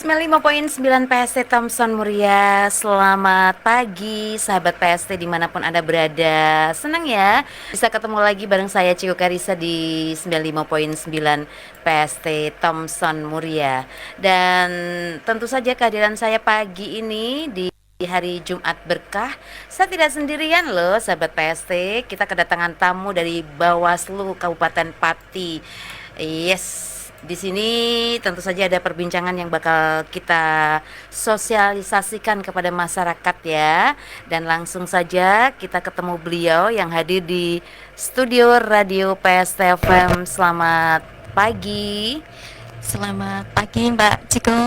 95.9 PST Thompson Muria. Selamat pagi sahabat PST dimanapun Anda berada. Senang ya bisa ketemu lagi bareng saya Cio Karisa di 95.9 PST Thompson Muria. Dan tentu saja kehadiran saya pagi ini di hari Jumat berkah. Saya tidak sendirian loh sahabat PST. Kita kedatangan tamu dari Bawaslu Kabupaten Pati. Yes, di sini tentu saja ada perbincangan yang bakal kita sosialisasikan kepada masyarakat ya. Dan langsung saja kita ketemu beliau yang hadir di studio Radio PST FM. Selamat pagi. Selamat pagi Mbak Ciko.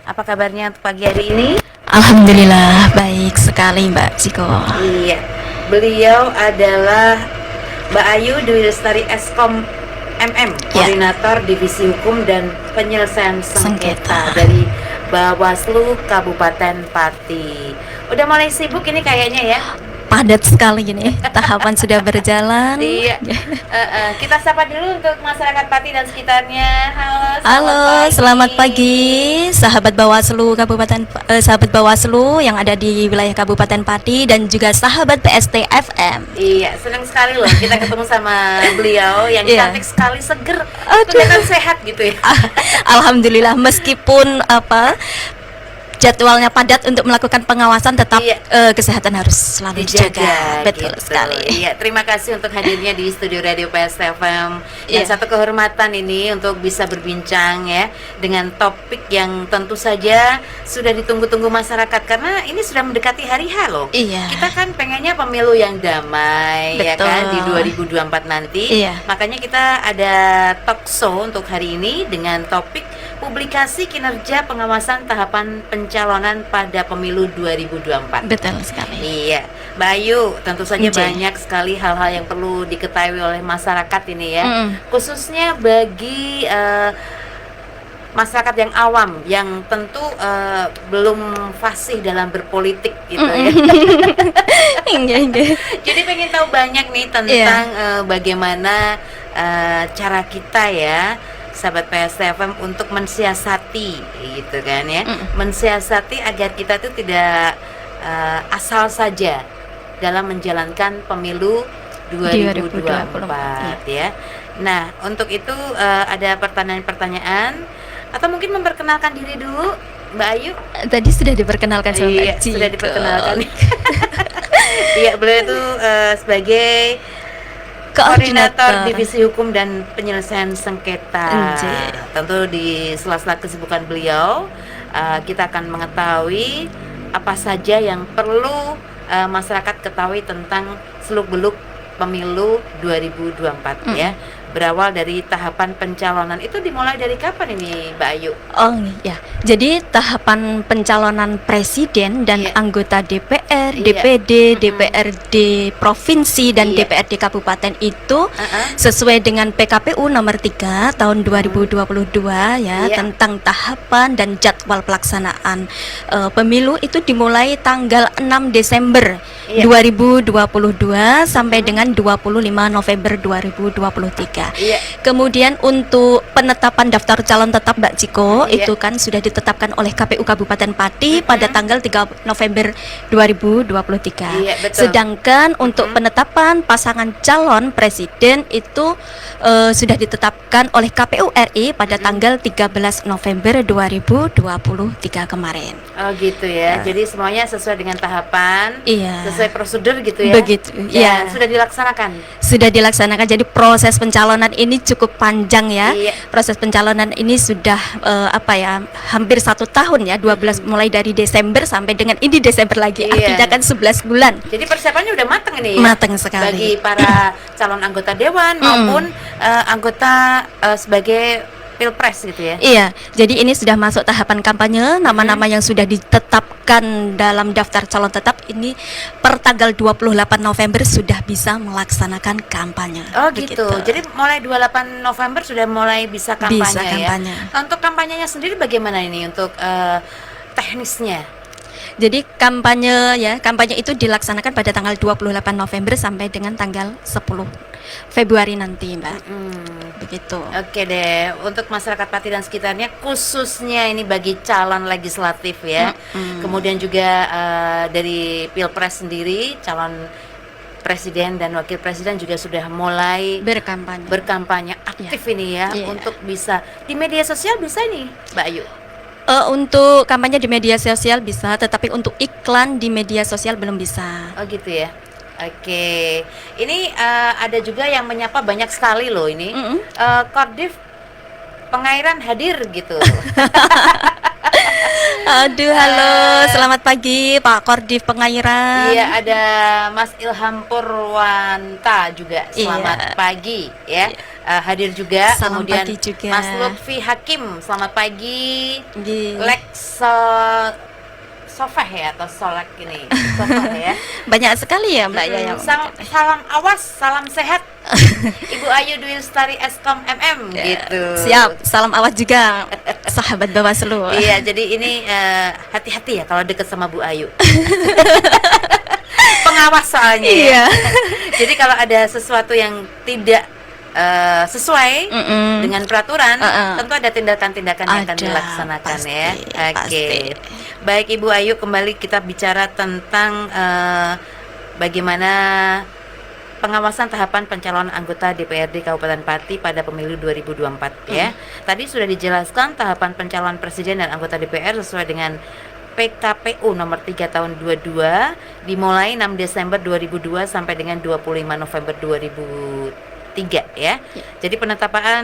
Apa kabarnya untuk pagi hari ini? Alhamdulillah baik sekali Mbak Ciko. Iya, beliau adalah Mbak Ayu Dwi Lestari Eskom MM, Koordinator Divisi Hukum dan Penyelesaian Sengketa dari Bawaslu Kabupaten Pati. Udah mulai sibuk ini kayaknya ya? Padat sekali ini, tahapan sudah berjalan. Iya. Kita sapa dulu untuk masyarakat Pati dan sekitarnya. Halo, selamat pagi sahabat Bawaslu sahabat Bawaslu yang ada di wilayah Kabupaten Pati dan juga sahabat PST FM. Iya, senang sekali loh kita ketemu sama beliau yang cantik sekali, seger, kelihatan sehat gitu ya. Alhamdulillah, meskipun jadwalnya padat untuk melakukan pengawasan, tetap kesehatan harus selalu dijaga. Betul gitu sekali. Iya, terima kasih untuk hadirnya di studio Radio PST FM. Dan satu kehormatan ini untuk bisa berbincang ya dengan topik yang tentu saja sudah ditunggu-tunggu masyarakat karena ini sudah mendekati hari H loh. Iya. Kita kan pengennya pemilu yang damai. Betul. Ya kan di 2024 nanti. Iya. Makanya kita ada talk show untuk hari ini dengan topik publikasi kinerja pengawasan tahapan pencalonan pada pemilu 2024. Betul sekali. Iya, Mbak Ayu, tentu saja banyak sekali hal-hal yang perlu diketahui oleh masyarakat ini ya, khususnya bagi masyarakat yang awam, yang tentu belum fasih dalam berpolitik gitu ya. Jadi pengen tahu banyak nih tentang bagaimana cara kita ya, sahabat PST FM untuk mensiasati gitu kan ya, mensiasati agar kita tuh tidak asal saja dalam menjalankan pemilu 2024 ya. Nah, untuk itu ada pertanyaan-pertanyaan atau mungkin memperkenalkan diri dulu Mbak Ayu. Tadi sudah diperkenalkan sama Mbak Ciko. Sudah diperkenalkan. Iya, beliau itu sebagai Koordinator Divisi Hukum dan Penyelesaian Sengketa. Tentu di sela-sela kesibukan beliau, kita akan mengetahui apa saja yang perlu masyarakat ketahui tentang seluk-beluk pemilu 2024 ya. Berawal dari tahapan pencalonan itu dimulai dari kapan ini Mbak Ayu? Oh ya, jadi tahapan pencalonan presiden dan anggota DPR, DPD, DPRD provinsi dan DPRD kabupaten itu sesuai dengan PKPU nomor 3 tahun 2022 ya, tentang tahapan dan jadwal pelaksanaan pemilu itu dimulai tanggal 6 Desember 2022 sampai dengan 25 November 2023. Kemudian untuk penetapan daftar calon tetap Mbak Ciko itu kan sudah ditetapkan oleh KPU Kabupaten Pati pada tanggal 3 November 2023. Sedangkan untuk penetapan pasangan calon presiden itu sudah ditetapkan oleh KPU RI pada tanggal 13 November 2023 kemarin. Oh gitu ya. Jadi semuanya sesuai dengan tahapan, sesuai prosedur gitu ya. Begitu. Ya, sudah dilaksanakan. Sudah dilaksanakan. Jadi proses pencalonan ini cukup panjang ya. Proses pencalonan ini sudah hampir 1 tahun ya, 12 mulai dari Desember sampai dengan ini Desember lagi. Artinya kan 11 bulan. Jadi persiapannya udah matang ini ya. Matang sekali. Bagi para calon anggota dewan maupun anggota sebagai Pilpres gitu ya. Iya, jadi ini sudah masuk tahapan kampanye. Nama-nama yang sudah ditetapkan dalam daftar calon tetap ini per tanggal 28 November sudah bisa melaksanakan kampanye. Oh gitu. Jadi mulai 28 November sudah mulai bisa kampanye, kampanye. Ya. Untuk kampanyenya sendiri bagaimana ini untuk teknisnya? Jadi kampanye itu dilaksanakan pada tanggal 28 November sampai dengan tanggal 10 Februari nanti, Mbak. Begitu. Oke deh, untuk masyarakat Pati dan sekitarnya, khususnya ini bagi calon legislatif ya. Kemudian juga dari Pilpres sendiri, calon presiden dan wakil presiden juga sudah mulai berkampanye aktif ini ya, untuk bisa di media sosial bisa nih, Mbak Ayu. Untuk kampanye di media sosial bisa, tetapi untuk iklan di media sosial belum bisa. Oh gitu ya. Oke, ini ada juga yang menyapa banyak sekali loh ini. Kordif Pengairan hadir gitu. Aduh, halo, selamat pagi Pak Kordif Pengairan. Iya, ada Mas Ilham Purwanta juga. Selamat pagi ya. Hadir juga. Salam kemudian pagi juga. Mas Lutfi Hakim, selamat pagi. Lex Sofah ya atau Solek ini. Sofah ya. Banyak sekali ya Mbak ya. Salam awas, salam sehat. Ibu Ayu Dwi Lestari Eskom MM gitu. Siap, salam awas juga sahabat Bawaslu. Iya, jadi ini hati-hati ya kalau deket sama Bu Ayu. Pengawas soalnya. Iya. Jadi kalau ada sesuatu yang tidak sesuai dengan peraturan, tentu ada tindakan-tindakan yang akan dilaksanakan ya. Oke. Baik Ibu Ayu, kembali kita bicara tentang bagaimana pengawasan tahapan pencalonan anggota DPRD Kabupaten Pati pada pemilu 2024 ya. Tadi sudah dijelaskan tahapan pencalonan presiden dan anggota DPR sesuai dengan PKPU nomor 3 tahun 22 dimulai 6 Desember 2002 sampai dengan 25 November 2003 ya. Jadi penetapan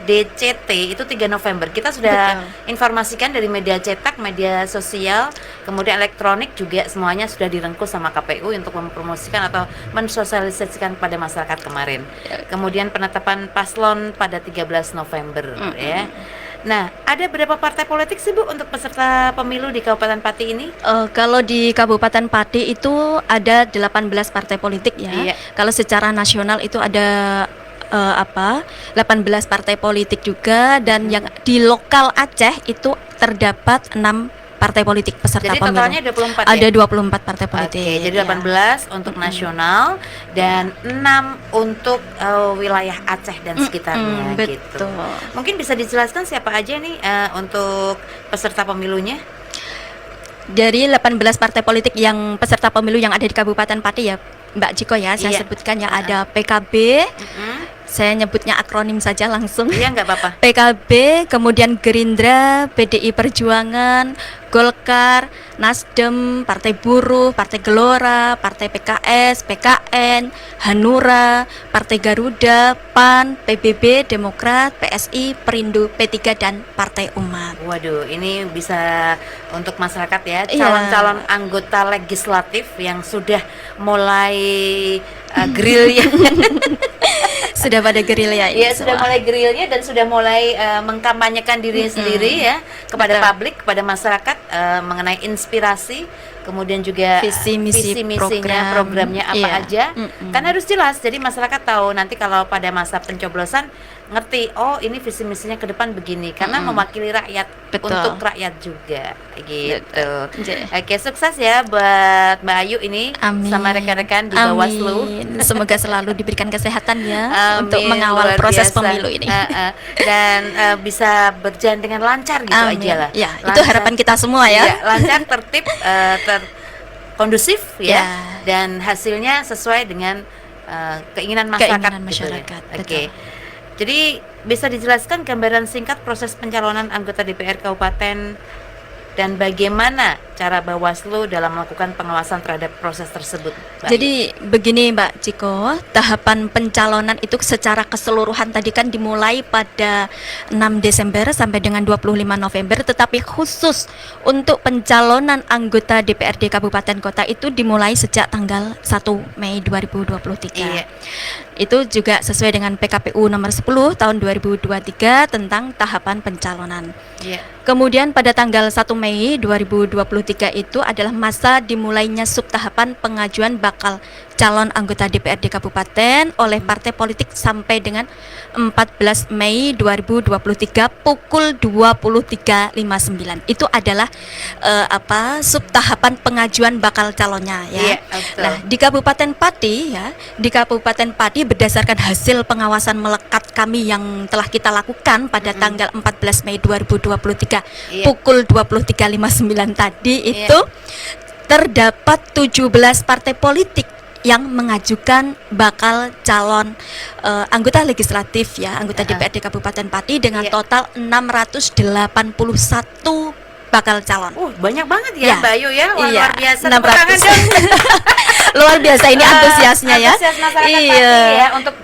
DCT itu 3 November. Kita sudah informasikan dari media cetak, media sosial, kemudian elektronik juga semuanya sudah direngkus sama KPU untuk mempromosikan atau mensosialisasikan kepada masyarakat kemarin. Kemudian penetapan paslon pada 13 November ya. Nah, ada berapa partai politik sih Bu untuk peserta pemilu di Kabupaten Pati ini? Kalau di Kabupaten Pati itu ada 18 partai politik ya. Kalau secara nasional itu ada 18 partai politik juga, dan yang di lokal Aceh itu terdapat 6 partai politik peserta pemilu. Jadi totalnya 24 ada 24 partai politik. Oke, jadi 18 untuk nasional dan 6 untuk wilayah Aceh dan sekitarnya gitu. Mungkin bisa dijelaskan siapa aja nih untuk peserta pemilunya? Dari 18 partai politik yang peserta pemilu yang ada di Kabupaten Pati ya Mbak Jiko ya, saya sebutkan ya, ada PKB, saya nyebutnya akronim saja langsung. Iya, nggak apa-apa. PKB, kemudian Gerindra, PDI Perjuangan, Golkar, Nasdem, Partai Buruh, Partai Gelora, Partai PKS, PKN, Hanura, Partai Garuda, PAN, PBB, Demokrat, PSI, Perindo, P3 dan Partai Umat. Waduh, ini bisa untuk masyarakat ya, calon-calon anggota legislatif yang sudah mulai gerilya. Sudah pada gerilya ya, sudah mulai gerilya dan sudah mulai mengkampanyekan diri sendiri ya kepada publik, kepada masyarakat mengenai inspirasi, kemudian juga visi misinya, programnya apa aja. Kan harus jelas, jadi masyarakat tahu nanti kalau pada masa pencoblosan ngerti, oh ini visi misinya ke depan begini, karena mewakili rakyat. Untuk rakyat juga gitu. Oke, sukses ya buat Mbak Ayu ini. sama rekan-rekan di Bawaslu. Semoga selalu diberikan kesehatan ya untuk mengawal proses pemilu ini. Dan bisa berjalan dengan lancar gitu aja lah. Ya, itu harapan kita semua ya. Lancar, tertib, kondusif ya, dan hasilnya sesuai dengan keinginan masyarakat. Gitu ya. Oke. Jadi bisa dijelaskan gambaran singkat proses pencalonan anggota DPR Kabupaten dan bagaimana cara Bawaslu dalam melakukan pengawasan terhadap proses tersebut, Mbak? Jadi begini Mbak Ciko, tahapan pencalonan itu secara keseluruhan tadi kan dimulai pada 6 Desember sampai dengan 25 November, tetapi khusus untuk pencalonan anggota DPRD Kabupaten Kota itu dimulai sejak tanggal 1 Mei 2023. Iya. Itu juga sesuai dengan PKPU nomor 10 tahun 2023 tentang tahapan pencalonan. Iya. Kemudian pada tanggal 1 Mei 2023 itu adalah masa dimulainya subtahapan pengajuan bakal calon anggota DPRD Kabupaten oleh partai politik sampai dengan 14 Mei 2023 pukul 23.59. Itu adalah sub tahapan pengajuan bakal calonnya ya. Iya, betul. Nah, di Kabupaten Pati ya, di Kabupaten Pati berdasarkan hasil pengawasan melekat kami yang telah kita lakukan pada tanggal 14 Mei 2023 Iya. pukul 23.59 tadi Iya. itu terdapat 17 partai politik yang mengajukan bakal calon anggota legislatif ya, anggota DPRD Kabupaten Pati dengan Iya. total 681 bakal calon. Banyak banget ya, Ya. Mbak Ayu ya. Wah, Iya, luar biasa. 600. Tepuk tangan dong. Luar biasa ini antusiasnya ya. Antusias masyarakat Iya. Pati ya untuk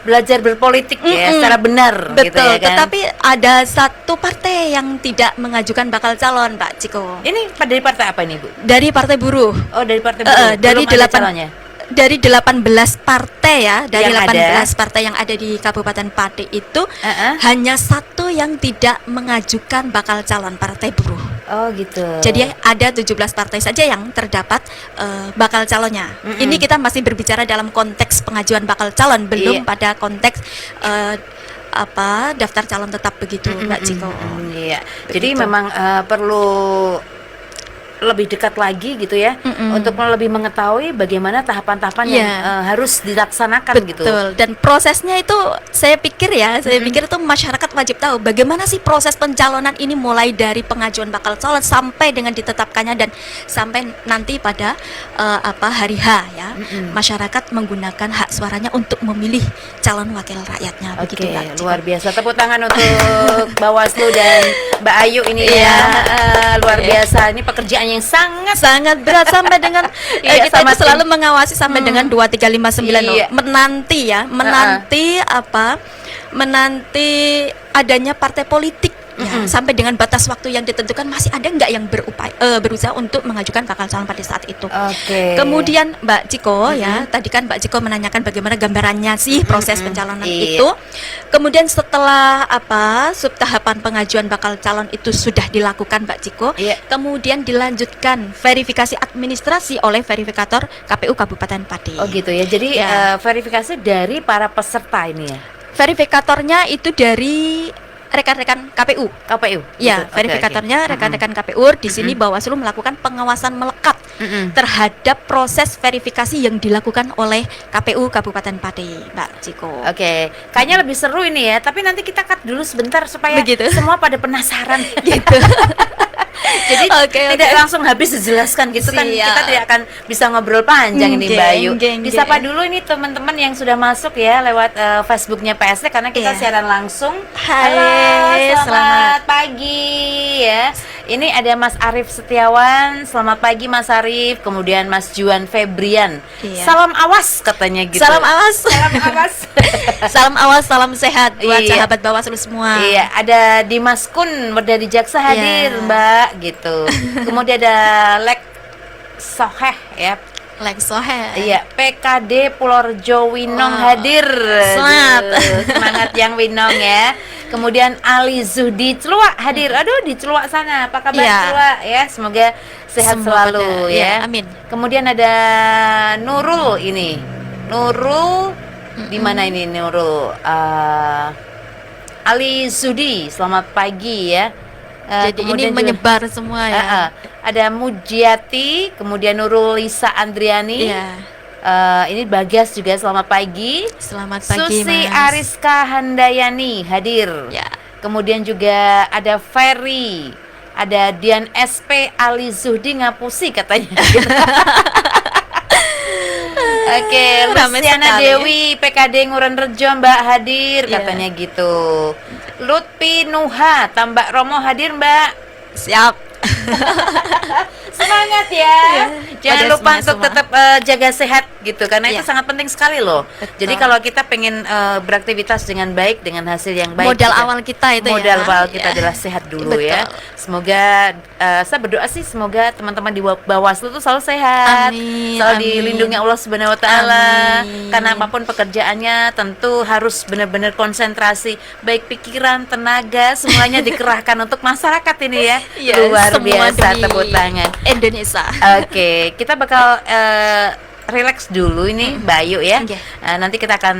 belajar berpolitik ya secara benar gitu Betul, ya kan. tetapi ada satu partai yang tidak mengajukan bakal calon, Pak Ciko. Ini dari partai apa ini, Bu? Dari Partai Buruh. Oh, dari partai buruh. Dari Belum ada calonnya. dari 18 partai ya, dari Yang 18 partai yang ada di Kabupaten Pati itu Heeh. hanya satu yang tidak mengajukan bakal calon, Partai Buruh. Oh, gitu. Jadi ada 17 partai saja yang terdapat bakal calonnya. Ini kita masih berbicara dalam konteks pengajuan bakal calon, belum Iya. pada konteks daftar calon tetap begitu, Mbak Ciko. Iya. Jadi Begitu. memang perlu lebih dekat lagi gitu ya untuk lebih mengetahui bagaimana tahapan-tahapan yang harus dilaksanakan gitu. Betul. Dan prosesnya itu saya pikir itu masyarakat wajib tahu bagaimana sih proses pencalonan ini mulai dari pengajuan bakal calon sampai dengan ditetapkannya dan sampai nanti pada hari H ya. Masyarakat menggunakan hak suaranya untuk memilih calon wakil rakyatnya. Oke, Begitu, Mbak Ciko. luar biasa. Tepuk tangan untuk Bawaslu dan Mbak Ayu ini Iya. ya. Luar biasa. Ini pekerjaan yang sangat berat sampai dengan Iya, kita sama itu selalu mengawasi sampai dengan 2359 loh. Iya. menanti adanya partai politik ya, sampai dengan batas waktu yang ditentukan masih ada nggak yang berusaha untuk mengajukan bakal calon pada saat itu. Oke. Kemudian Mbak Ciko ya, tadi kan Mbak Ciko menanyakan bagaimana gambarannya sih proses pencalonan Iya. itu. Kemudian setelah sub tahapan pengajuan bakal calon itu sudah dilakukan Mbak Ciko, Iya. kemudian dilanjutkan verifikasi administrasi oleh verifikator KPU Kabupaten Pati. Oh gitu ya. Jadi Ya. verifikasi dari para peserta ini ya. Verifikatornya itu dari rekan-rekan KPU. KPU. Ya, gitu. Oke, verifikatornya oke. rekan-rekan KPU. Di sini Bawaslu melakukan pengawasan melekat terhadap proses verifikasi yang dilakukan oleh KPU Kabupaten Pati, Mbak Ciko. Oke, kayaknya lebih seru ini ya. Tapi nanti kita cut dulu sebentar supaya Begitu. semua pada penasaran. Gitu. Jadi Oke, tidak langsung habis dijelaskan gitu kan, Siap. kita tidak akan bisa ngobrol panjang ini, Mbak Ayu. Disapa Geng. dulu ini teman-teman yang sudah masuk ya lewat Facebooknya PST karena kita Iya. siaran langsung. Hai, Halo, selamat selamat. pagi ya. Ini ada Mas Arif Setiawan, selamat pagi Mas Arif. Kemudian Mas Juan Febrian. Iya. Salam awas katanya gitu. Salam awas. Salam awas. Salam awas, salam sehat buat Iya. sahabat Bawaslu semua. Iya, ada Dimas Kun dari Jaksa hadir, Iya. Mbak, gitu. Kemudian ada Lek Soheh ya. Lexohe. Iya, PKD Purworejo Winong Wah, hadir. semangat. Aduh, semangat yang Winong ya. Kemudian Ali Zuhdi Celuak hadir. Aduh, di Celuak sana. Apa kabar Iya. Celuak ya? Semoga sehat Semua selalu pada- ya. Amin. Kemudian ada Nurul ini. Nurul di mana ini Nurul? Ali Zudi, selamat pagi ya. Jadi ini Kemudian juga- menyebar semua ya. ada Mujiati, kemudian Nurul Lisa Andriani. Iya. Ini Bagas juga selamat pagi. Selamat pagi, Susi Mas. Ariska Handayani hadir. Ya. Kemudian juga ada Ferry, ada Dian SP Ali Zuhdi ngapusi katanya. Oke, Ramai Luciana sekali. Dewi PKD Nguren Rejo Mbak hadir Iya. katanya gitu. Lutfi Nuha Tambak Romo hadir Mbak. Siap. Semangat ya. Jangan pada lupa semua- untuk semua. tetap jaga sehat gitu karena itu Iya. sangat penting sekali loh. Betul. Jadi kalau kita pengen beraktivitas dengan baik dengan hasil yang baik, Modal awal kita itu ya. modal awal kita Ya. adalah sehat dulu ya. Betul. Semoga saya berdoa sih semoga teman-teman di Bawaslu tuh selalu sehat, Amin, selalu amin. dilindungi Allah Subhanahu Wa Taala. Amin. Karena apapun pekerjaannya tentu harus benar-benar konsentrasi, baik pikiran, tenaga, semuanya dikerahkan untuk masyarakat ini ya. Iya, Luar semua biasa, demi tepuk tangan. Indonesia. Oke, kita bakal relax dulu ini Bayu ya. Oke. Nanti kita akan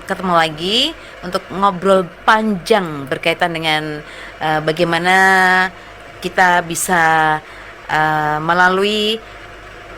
ketemu lagi untuk ngobrol panjang berkaitan dengan bagaimana kita bisa melalui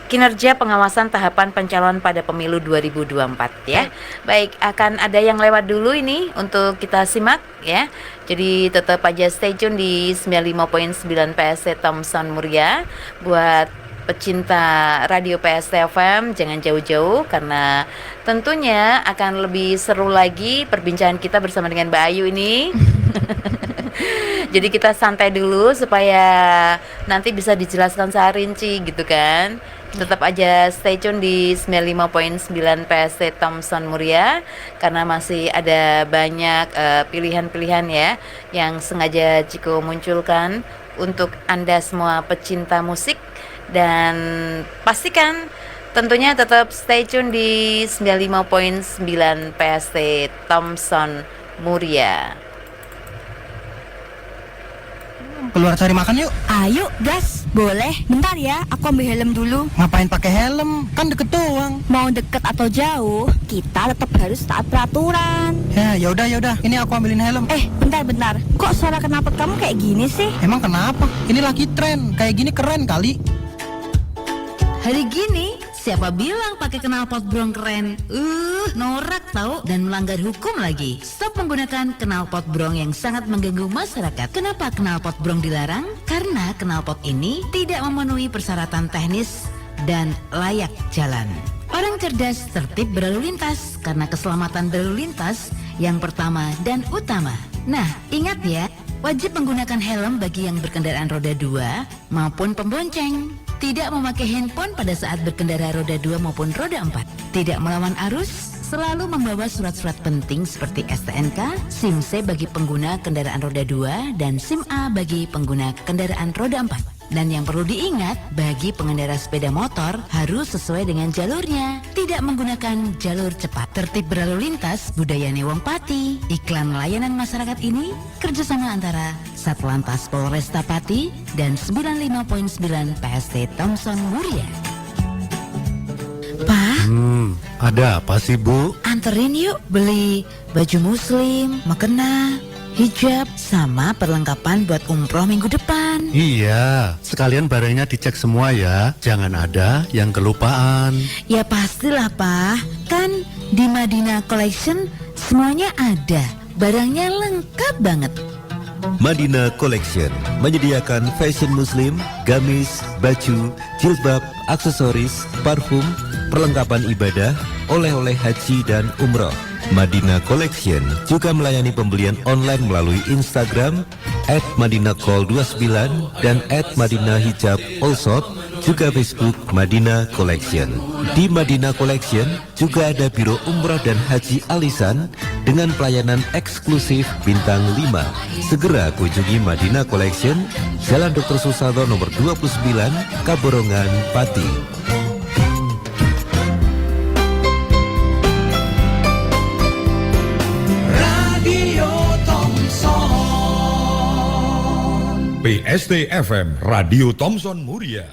kinerja pengawasan tahapan pencalonan pada pemilu 2024 ya. Baik, akan ada yang lewat dulu ini untuk kita simak ya. Jadi tetap aja stay tune di 95.9 PST Thomson Muria. Buat pecinta radio PST FM jangan jauh-jauh karena tentunya akan lebih seru lagi perbincangan kita bersama dengan Mbak Ayu ini. Jadi kita santai dulu supaya nanti bisa dijelaskan secara rinci gitu kan. Tetap aja stay tune di 95.9 PST Thomson Muria karena masih ada banyak pilihan-pilihan ya yang sengaja Ciko munculkan untuk Anda semua pecinta musik. Dan pastikan tentunya tetap stay tune di 95.9 PST Thomson Muria. Keluar cari makan yuk. Ayo, gas. Boleh. Bentar ya, aku ambil helm dulu. Ngapain pakai helm? Kan deket doang. Mau deket atau jauh, kita tetap harus taat peraturan. Ya udah. Ini aku ambilin helm. Bentar. Kok suara knalpot kamu kayak gini sih? Emang kenapa? Ini lagi tren. Kayak gini keren kali. Hari gini siapa bilang pakai knalpot brong keren? Norak tahu dan melanggar hukum lagi. Stop menggunakan knalpot brong yang sangat mengganggu masyarakat. Kenapa knalpot brong dilarang? Karena knalpot ini tidak memenuhi persyaratan teknis dan layak jalan. Orang cerdas tertib berlalu lintas karena keselamatan berlalu lintas yang pertama dan utama. Nah, ingat ya, wajib menggunakan helm bagi yang berkendaraan roda 2 maupun pembonceng. Tidak memakai handphone pada saat berkendara roda 2 maupun roda 4. Tidak melawan arus, selalu membawa surat-surat penting seperti STNK, SIM C bagi pengguna kendaraan roda 2 dan SIM A bagi pengguna kendaraan roda 4. Dan yang perlu diingat, bagi pengendara sepeda motor harus sesuai dengan jalurnya, tidak menggunakan jalur cepat. Tertib berlalu lintas budaya Wong Pati. Iklan layanan masyarakat ini kerjasama antara Satlantas Polresta Pati dan 95.9 PST Thomson Muria. Pak, Ada apa sih, Bu? anterin yuk beli baju muslim, mukena, hijab, sama perlengkapan buat umroh minggu depan. Iya, sekalian barangnya dicek semua ya. Jangan ada yang kelupaan. Ya pastilah Pak, kan di Madinah Collection semuanya ada, barangnya lengkap banget. Madinah Collection menyediakan fashion muslim, gamis, baju, jilbab, aksesoris, parfum, perlengkapan ibadah, oleh-oleh haji dan umroh. Madinah Collection juga melayani pembelian online melalui Instagram @madinahcall29 dan @madinahhijab_allshop, juga Facebook Madinah Collection. Di Madinah Collection juga ada Biro Umroh dan Haji Alisan dengan pelayanan eksklusif bintang 5. Segera kunjungi Madinah Collection, Jalan Dr. Susanto nomor 29, Kaborongan, Pati. PST FM Radio Thomson Muria.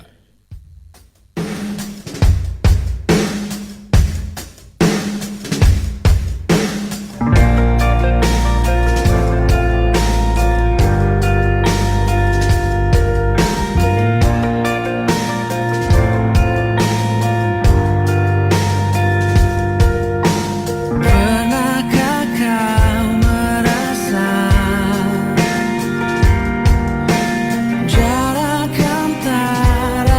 Pernahkah kau merasa jarak antara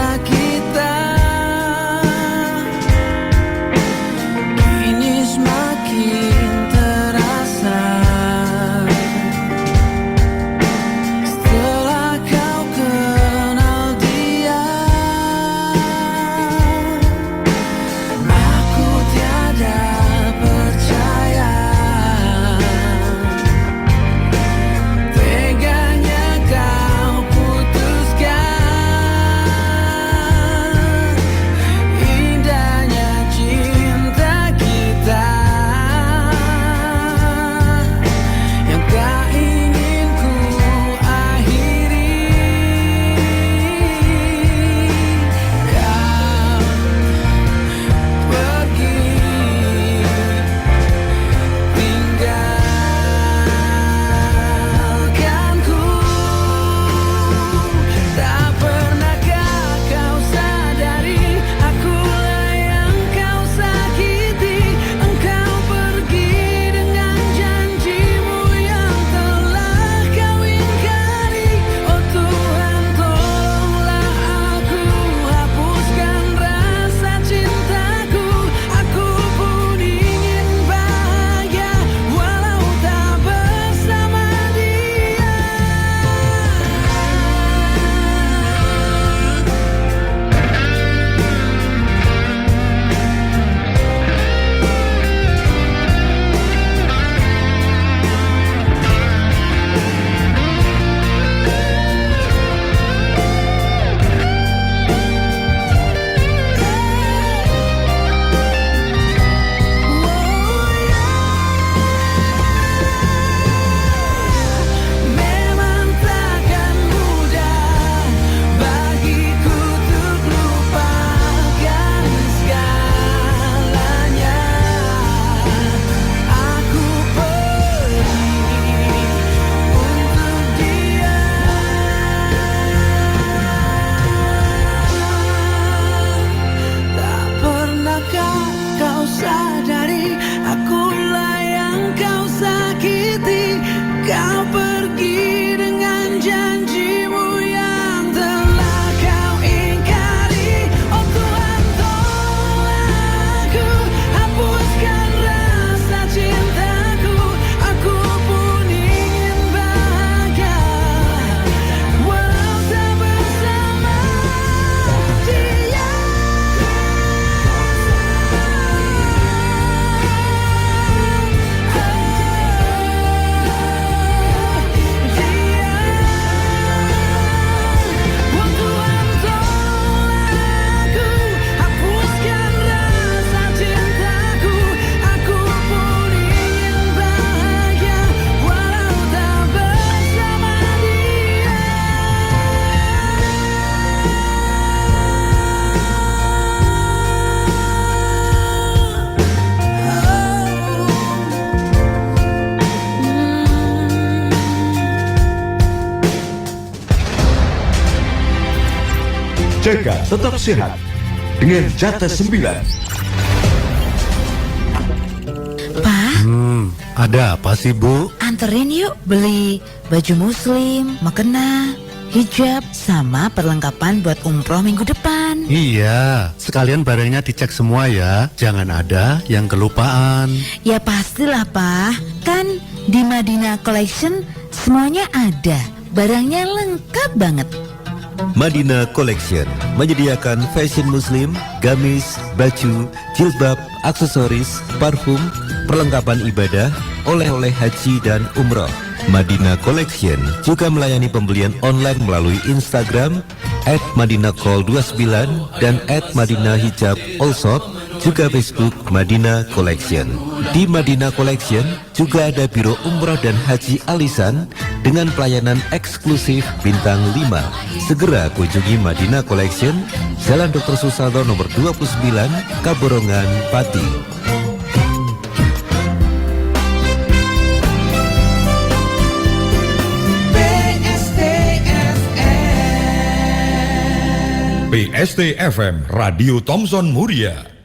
Kau pergi dengan janjimu yang telah kau ingkari. Oh Tuhan, tolong aku, hapuskan rasa cintaku. Aku pun ingin bahagia, walau tak bersama dia. Jaga tetap sehat dengan Jatah 9. Pak, Ada apa sih, Bu? anterin yuk beli baju muslim, mukena, hijab, sama perlengkapan buat umroh minggu depan. Iya, sekalian barangnya dicek semua ya. Jangan ada yang kelupaan. Ya pastilah Pak, kan di Madinah Collection semuanya ada, barangnya lengkap banget. Madinah Collection menyediakan fashion muslim, gamis, baju, jilbab, aksesoris, parfum, perlengkapan ibadah, oleh-oleh haji dan umroh. Madinah Collection juga melayani pembelian online melalui Instagram @madinahcall29 dan @madinahhijab_allshop, juga Facebook Madinah Collection. Di Madinah Collection juga ada Biro Umroh dan Haji Alisan dengan pelayanan eksklusif bintang 5. Segera kunjungi Madinah Collection, Jalan Dr. Susalto nomor 29, Kaborongan, Pati. PST FM Radio Thomson Muria.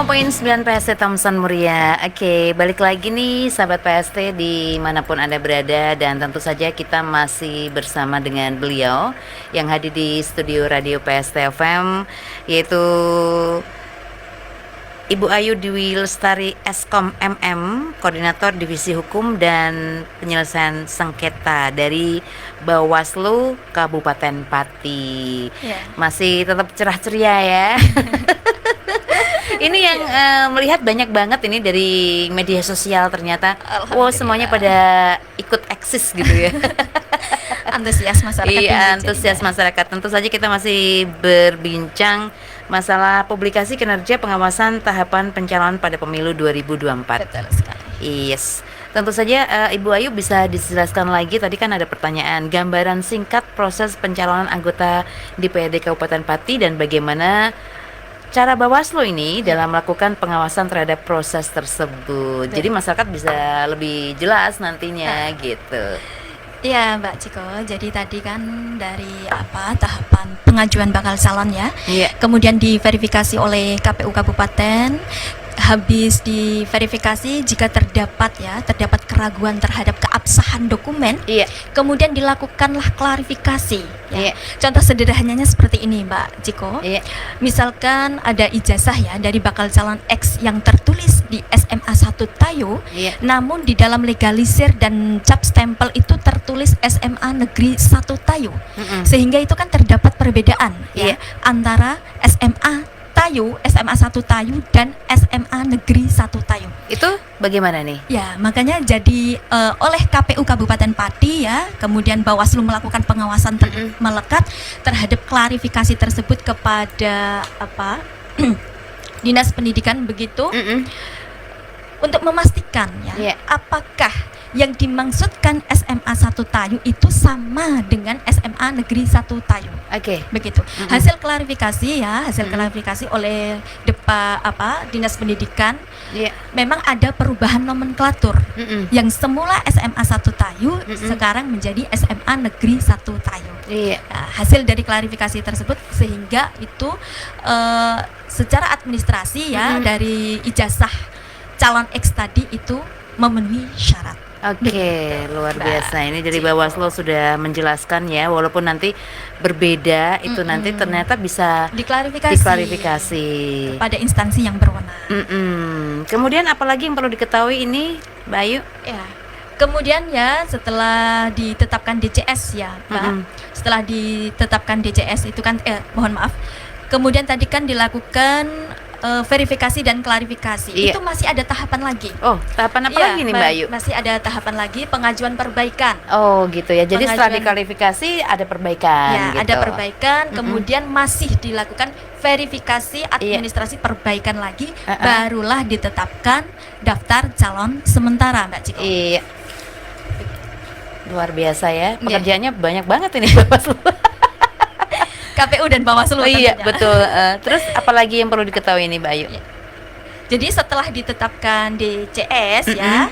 Poin 9 PST Thomson Muria. Oke, balik lagi nih sahabat PST dimanapun Anda berada, dan tentu saja kita masih bersama dengan beliau yang hadir di studio Radio PST FM, yaitu Ibu Ayu Dwi Lestari Eskom MM, Koordinator Divisi Hukum dan Penyelesaian Sengketa dari Bawaslu Kabupaten Pati. Masih tetap cerah ceria ya. Ini yang melihat banyak banget ini dari media sosial, ternyata wow, semuanya pada ikut eksis gitu ya. Antusias masyarakat. Iya, antusias masyarakat. Tentu saja kita masih berbincang masalah publikasi kinerja pengawasan tahapan pencalonan pada pemilu 2024. Betul sekali. Yes. Tentu saja Ibu Ayu bisa dijelaskan lagi, tadi kan ada pertanyaan gambaran singkat proses pencalonan anggota DPRD Kabupaten Pati dan bagaimana cara Bawaslu ini dalam melakukan pengawasan terhadap proses tersebut. Jadi masyarakat bisa lebih jelas nantinya gitu. Iya Mbak Ciko, jadi tadi kan dari tahapan pengajuan bakal calon ya, kemudian diverifikasi oleh KPU Kabupaten, habis diverifikasi jika terdapat keraguan terhadap keabsahan dokumen, kemudian dilakukanlah klarifikasi. Contoh sederhananya seperti ini Mbak Ciko, misalkan ada ijazah ya dari bakal calon X yang tertulis di SMA 1 Tayo, namun di dalam legalisir dan cap stempel itu tertulis SMA Negeri 1 Tayo, sehingga itu kan terdapat perbedaan antara SMA Tayo, SMA 1 Tayo dan SMA Negeri 1 Tayo. Itu bagaimana nih? Ya, makanya jadi oleh KPU Kabupaten Pati ya, kemudian Bawaslu melakukan pengawasan melekat terhadap klarifikasi tersebut kepada Dinas Pendidikan begitu, untuk memastikan ya, apakah yang dimaksudkan SMA 1 Tayu itu sama dengan SMA Negeri 1 Tayu. Oke. Begitu. Hasil klarifikasi klarifikasi oleh Dinas Pendidikan, Iya. memang ada perubahan nomenklatur. Yang semula SMA 1 Tayu sekarang menjadi SMA Negeri 1 Tayu. Iya. Nah, hasil dari klarifikasi tersebut sehingga itu secara administrasi dari ijazah calon X tadi itu memenuhi syarat. Oke, luar biasa. Ini dari Bawaslu sudah menjelaskan ya, walaupun nanti berbeda itu nanti ternyata bisa diklarifikasi pada instansi yang berwenang. Kemudian apalagi yang perlu diketahui ini, Mbak Ayu? Ya. Kemudian ya setelah ditetapkan DCS ya, Mbak. Setelah ditetapkan DCS itu kan mohon maaf. Kemudian tadi kan dilakukan verifikasi dan klarifikasi. Iya. Itu masih ada tahapan lagi. Oh, tahapan apa lagi nih, Mbak Ayu? Masih ada tahapan lagi, pengajuan perbaikan. Oh, gitu ya. Jadi setelah Pengajuan- diklarifikasi ada perbaikan Ya, gitu. ada perbaikan, kemudian masih dilakukan verifikasi administrasi perbaikan lagi, barulah ditetapkan daftar calon sementara, Mbak Ciko. Iya. Luar biasa ya. Iya. Pekerjaannya banyak banget ini Bawaslu. KPU dan Bawaslu. Oh iya, tentunya. betul. Terus apalagi yang perlu diketahui ini, Mbak Ayu? Iya. Jadi setelah ditetapkan DCS ya,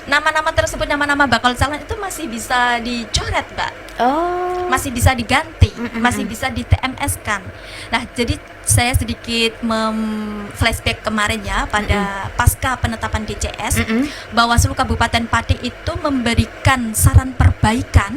nama-nama tersebut, nama-nama bakal calon itu masih bisa dicoret, Mbak. Oh. Masih bisa diganti, masih bisa di TMS-kan. Nah, jadi saya sedikit flashback kemarin ya pada pasca penetapan DCS, Bawaslu Kabupaten Pati itu memberikan saran perbaikan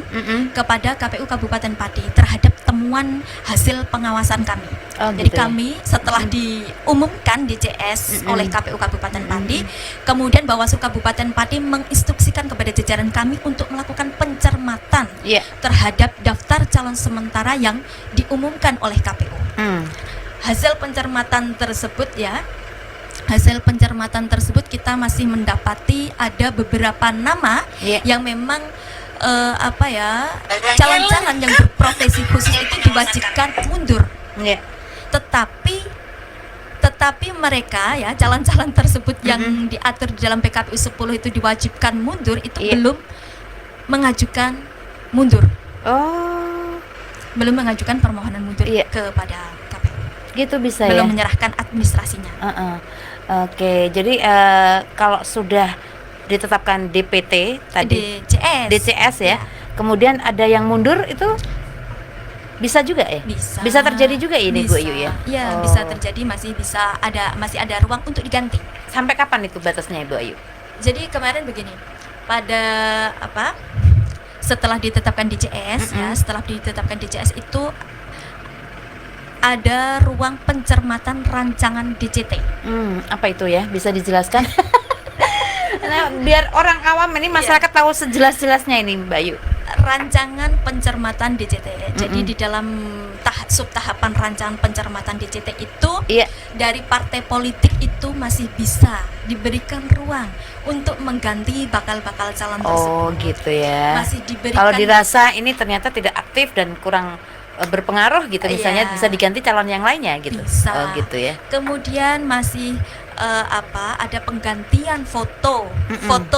kepada KPU Kabupaten Pati terhadap temuan hasil pengawasan kami. Oh, Jadi gitu ya. kami setelah diumumkan DCS oleh KPU Kabupaten Pati, kemudian Bawaslu Kabupaten Pati menginstruksikan kepada jajaran kami untuk melakukan pencermatan Iya. terhadap daftar calon sementara yang diumumkan oleh KPU. Hasil pencermatan tersebut kita masih mendapati ada beberapa nama yang memang calon-calon yang berprofesi khusus itu diwajibkan mundur. Iya. Tetapi mereka ya calon-calon tersebut yang diatur di dalam PKPU 10 itu diwajibkan mundur itu belum mengajukan mundur. Oh. Belum mengajukan permohonan mundur kepada KPU. Gitu bisa Belum ya. menyerahkan administrasinya. Oke, jadi kalau sudah ditetapkan DPT tadi DCS ya, kemudian ada yang mundur itu bisa juga ya? Bisa terjadi juga ini, Bu Ayu ya? Iya, Oh. bisa terjadi, masih ada ruang untuk diganti. Sampai kapan itu batasnya, Ibu Ayu? Jadi kemarin begini, pada setelah ditetapkan DCS setelah ditetapkan DCS itu ada ruang pencermatan rancangan DCT. Apa itu ya? Bisa dijelaskan? Nah, biar orang awam ini masyarakat tahu sejelas-jelasnya ini, Mbak Ayu. Rancangan pencermatan DCT. Jadi di dalam subtahapan rancangan pencermatan DCT itu dari partai politik itu masih bisa diberikan ruang untuk mengganti bakal-bakal calon tersebut. Oh, gitu ya. Masih diberikan. Kalau dirasa ini ternyata tidak aktif dan kurang berpengaruh gitu, misalnya bisa diganti calon yang lainnya gitu. Bisa. Oh, gitu ya. Kemudian masih ada penggantian foto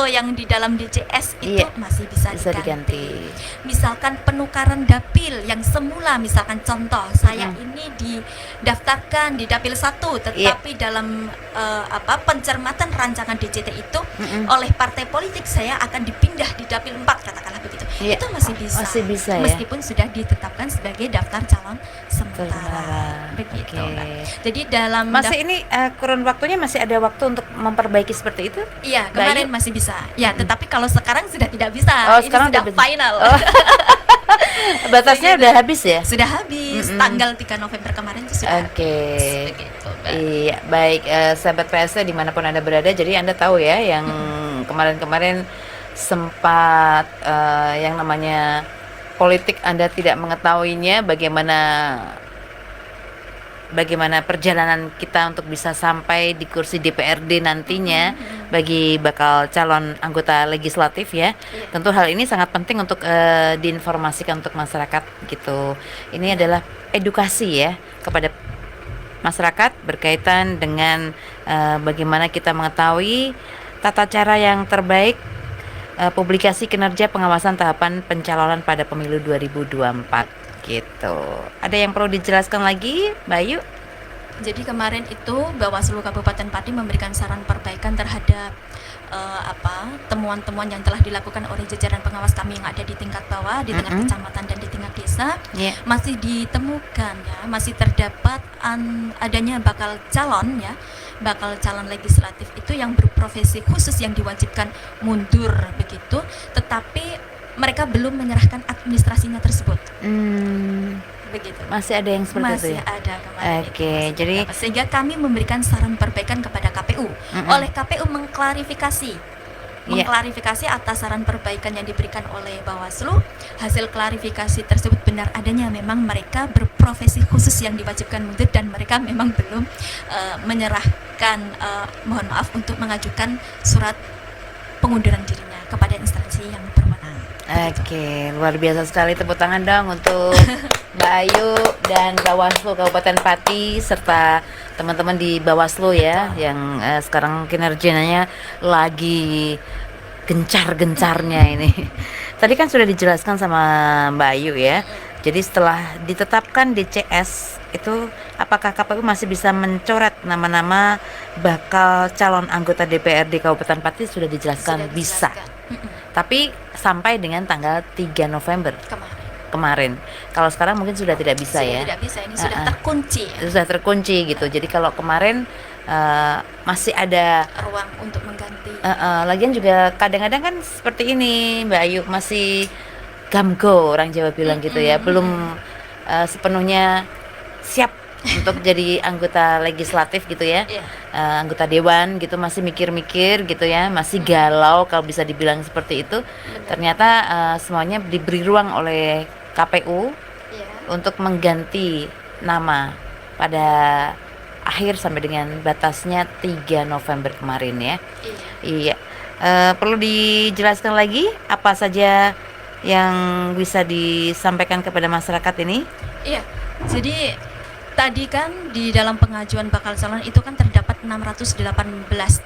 yang di dalam DCS itu masih bisa diganti. Misalkan penukaran dapil yang semula, misalkan contoh saya ini didaftarkan di dapil 1 tetapi dalam pencermatan rancangan DCT itu oleh partai politik saya akan dipindah di dapil 4 katakanlah begitu. Itu masih bisa. Masih bisa ya. Meskipun sudah ditetapkan sebagai daftar calon sementara. Begitu, Mbak. Jadi dalam ini kurun waktunya masih ada waktu untuk memperbaiki seperti itu? Iya, kemarin masih bisa. Ya, tetapi kalau sekarang sudah tidak bisa. Oh, ini sekarang sudah udah final. Batasnya udah habis ya? Sudah habis. Tanggal 3 November kemarin itu sudah. Oke. Begitu, Mbak. Iya, baik sahabat PST dimanapun Anda berada. Jadi Anda tahu ya yang kemarin-kemarin sempat yang namanya politik Anda tidak mengetahuinya, bagaimana perjalanan kita untuk bisa sampai di kursi DPRD nantinya bagi bakal calon anggota legislatif ya. Tentu hal ini sangat penting untuk diinformasikan untuk masyarakat gitu. Ini adalah edukasi ya kepada masyarakat berkaitan dengan bagaimana kita mengetahui tata cara yang terbaik publikasi kinerja pengawasan tahapan pencalonan pada pemilu 2024 gitu. Ada yang perlu dijelaskan lagi, Mbak Ayu? Jadi kemarin itu Bawaslu Kabupaten Pati memberikan saran perbaikan terhadap temuan-temuan yang telah dilakukan oleh jajaran pengawas kami yang ada di tingkat bawah, di tingkat kecamatan dan di tingkat desa. Masih ditemukan ya, masih terdapat adanya bakal calon legislatif itu yang berprofesi khusus yang diwajibkan mundur begitu, tetapi mereka belum menyerahkan administrasinya tersebut. Begitu. Masih ada yang seperti itu Masih ya? ada kemarin. Oke, itu. jadi Sehingga kami memberikan saran perbaikan kepada KPU. Oleh KPU mengklarifikasi atas saran perbaikan yang diberikan oleh Bawaslu. Hasil klarifikasi tersebut benar adanya, memang mereka berprofesi khusus yang diwajibkan mundur dan mereka memang belum menyerahkan mohon maaf untuk mengajukan surat pengunduran dirinya kepada instansi yang berwenang. Oke, luar biasa sekali, tepuk tangan dong untuk Mbak Ayu dan Bawaslu Kabupaten Pati serta teman-teman di Bawaslu ya, yang sekarang kinerjanya lagi gencar-gencarnya ini. Tadi kan sudah dijelaskan sama Mbak Ayu ya. Jadi setelah ditetapkan DCS itu, apakah KPU masih bisa mencoret nama-nama bakal calon anggota DPRD Kabupaten Pati? Sudah dijelaskan bisa. Tapi sampai dengan tanggal 3 November kemarin. Kalau sekarang mungkin sudah tidak bisa ya. Tidak bisa, ini sudah terkunci. Sudah terkunci gitu. Jadi kalau kemarin masih ada ruang untuk mengganti. Lagian juga kadang-kadang kan seperti ini Mbak Ayu, masih gamgo orang Jawa bilang gitu ya. Belum sepenuhnya siap untuk jadi anggota legislatif gitu ya. Anggota dewan gitu, masih mikir-mikir gitu ya, masih galau kalau bisa dibilang seperti itu. Ternyata semuanya diberi ruang oleh KPU untuk mengganti nama pada akhir sampai dengan batasnya 3 November kemarin ya. Iya. Perlu dijelaskan lagi apa saja yang bisa disampaikan kepada masyarakat ini? Iya. Jadi tadi kan di dalam pengajuan bakal calon itu kan terdapat 618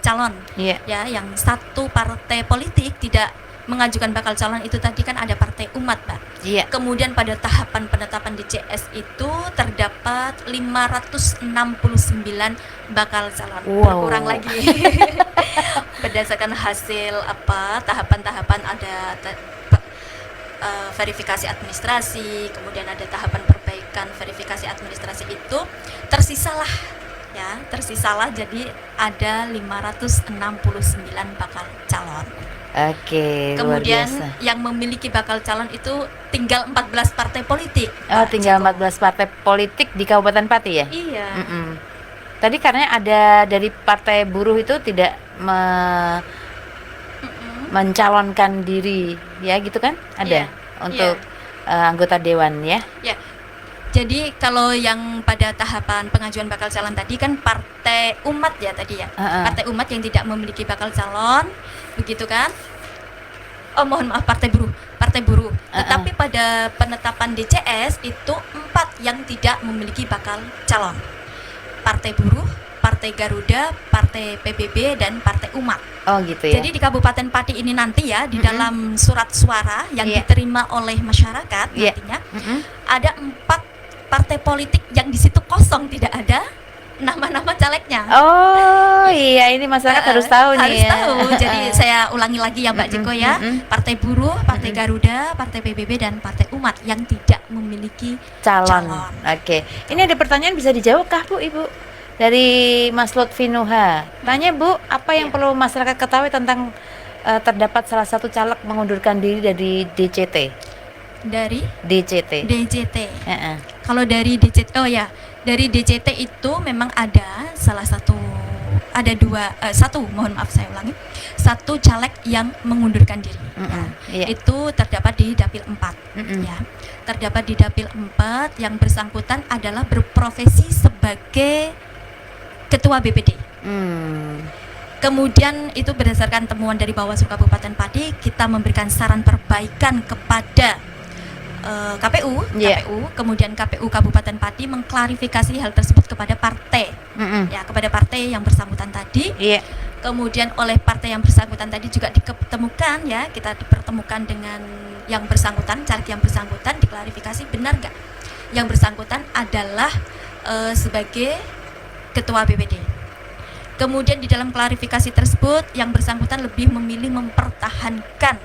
calon. Ya, yang satu partai politik tidak mengajukan bakal calon itu tadi kan ada Partai Umat, Mbak. Kemudian pada tahapan penetapan DCS itu terdapat 569 bakal calon. Berkurang lagi. Berdasarkan hasil tahapan-tahapan ada verifikasi administrasi, kemudian ada tahapan perbaikan verifikasi administrasi itu tersisalah jadi ada 569 bakal calon. Oke, kemudian luar biasa. Yang memiliki bakal calon itu tinggal 14 partai politik. Tinggal 14 partai politik di Kabupaten Pati ya? Iya. Tadi karena ada dari Partai Buruh itu tidak mencalonkan diri ya gitu kan? Ada untuk anggota dewan ya? Ya. Jadi kalau yang pada tahapan pengajuan bakal calon tadi kan Partai Umat ya tadi ya. Partai Umat yang tidak memiliki bakal calon, begitu kan? Oh mohon maaf, Partai Buruh. Tetapi pada penetapan DCS itu 4 yang tidak memiliki bakal calon. Partai Buruh, Partai Garuda, Partai PBB dan Partai Umat. Oh gitu ya. Jadi di Kabupaten Pati ini nanti ya di dalam surat suara yang diterima oleh masyarakat nantinya ada 4 partai politik yang di situ kosong, tidak ada nama-nama calegnya. Oh iya, ini masyarakat harus tahu nih. Harus tahu. Jadi saya ulangi lagi ya Mbak Ciko ya. Partai Buruh, Partai Garuda, Partai PBB dan Partai Umat yang tidak memiliki calon. Oke. Ini ada pertanyaan bisa dijawab kah Bu Ibu? Dari Mas Lutfi Nuha. Tanya Bu, apa yang perlu masyarakat ketahui tentang terdapat salah satu caleg mengundurkan diri dari DCT? Dari DCT. Kalau dari DCT, dari DCT itu memang ada mohon maaf saya ulangi, satu caleg yang mengundurkan diri. Itu terdapat di Dapil 4 ya. Terdapat di Dapil 4 yang bersangkutan adalah berprofesi sebagai Ketua BPD. Kemudian itu berdasarkan temuan dari Bawaslu Kabupaten Pati, kita memberikan saran perbaikan kepada KPU, kemudian KPU Kabupaten Pati mengklarifikasi hal tersebut kepada partai, kepada partai yang bersangkutan tadi. kemudian oleh partai yang bersangkutan tadi juga diketemukan ya, kita dipertemukan dengan yang bersangkutan, caleg yang bersangkutan, diklarifikasi benar nggak yang bersangkutan adalah sebagai ketua BPD. Kemudian di dalam klarifikasi tersebut yang bersangkutan lebih memilih mempertahankan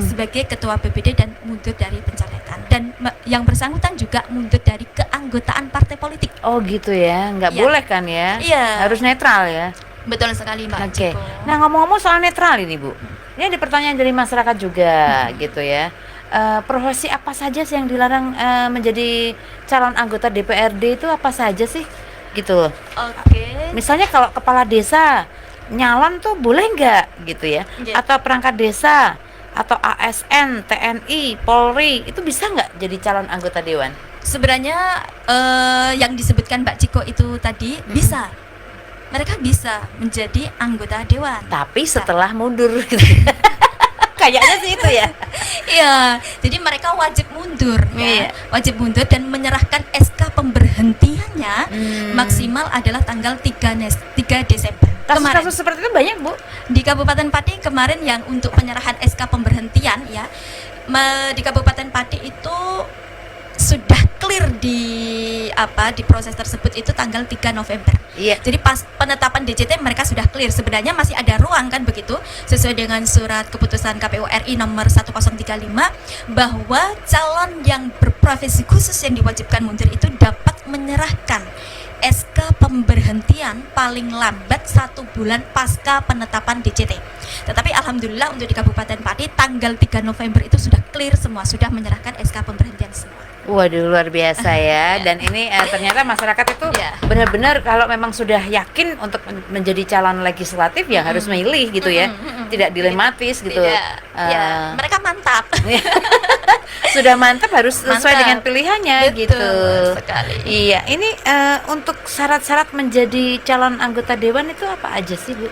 sebagai ketua BPD dan mundur dari pencalekan, dan yang bersangkutan juga mundur dari keanggotaan partai politik. Oh gitu ya, nggak Iya. boleh kan ya? Iya. Harus netral ya. Betul sekali Mbak Oke. Ciko. Nah, ngomong-ngomong soal netral ini, Bu. Ini ada pertanyaan dari masyarakat juga gitu ya. Profesi apa saja sih yang dilarang menjadi calon anggota DPRD itu apa saja sih? Gitu loh. Oke. Misalnya kalau kepala desa nyalon tuh boleh nggak gitu ya? Iya. Atau perangkat desa atau ASN, TNI, Polri itu bisa nggak jadi calon anggota dewan? Sebenarnya yang disebutkan Mbak Ciko itu tadi bisa. Mereka bisa menjadi anggota dewan. Tapi setelah mundur gitu. Kayaknya sih itu ya. Iya, jadi mereka wajib mundur Iya. ya. Wajib mundur dan menyerahkan SK pemberhentiannya maksimal adalah tanggal 3 Desember. Kemarin Kasus-kasus seperti itu banyak, Bu. di Kabupaten Pati kemarin yang untuk penyerahan SK pemberhentian ya. Di Kabupaten Pati itu sudah clear di proses tersebut itu tanggal 3 November. Iya. Jadi pas penetapan DJT mereka sudah clear. Sebenarnya masih ada ruang kan begitu sesuai dengan surat keputusan KPU RI nomor 1035 bahwa calon yang berprofesi khusus yang diwajibkan mundur itu dapat menyerahkan SK pemberhentian paling lambat 1 bulan pasca penetapan DJT. Tetapi alhamdulillah untuk di Kabupaten Pati tanggal 3 November itu sudah clear semua, sudah menyerahkan SK pemberhentian semua. Waduh, luar biasa ya. Dan ini ternyata masyarakat itu Iya. benar-benar kalau memang sudah yakin untuk menjadi calon legislatif ya harus milih gitu ya. Tidak dilematis gitu. Ya, mereka mantap. Sudah mantap harus sesuai Mantap. dengan pilihannya Betul gitu. sekali. Iya, ini untuk syarat-syarat menjadi calon anggota dewan itu apa aja sih, Bu?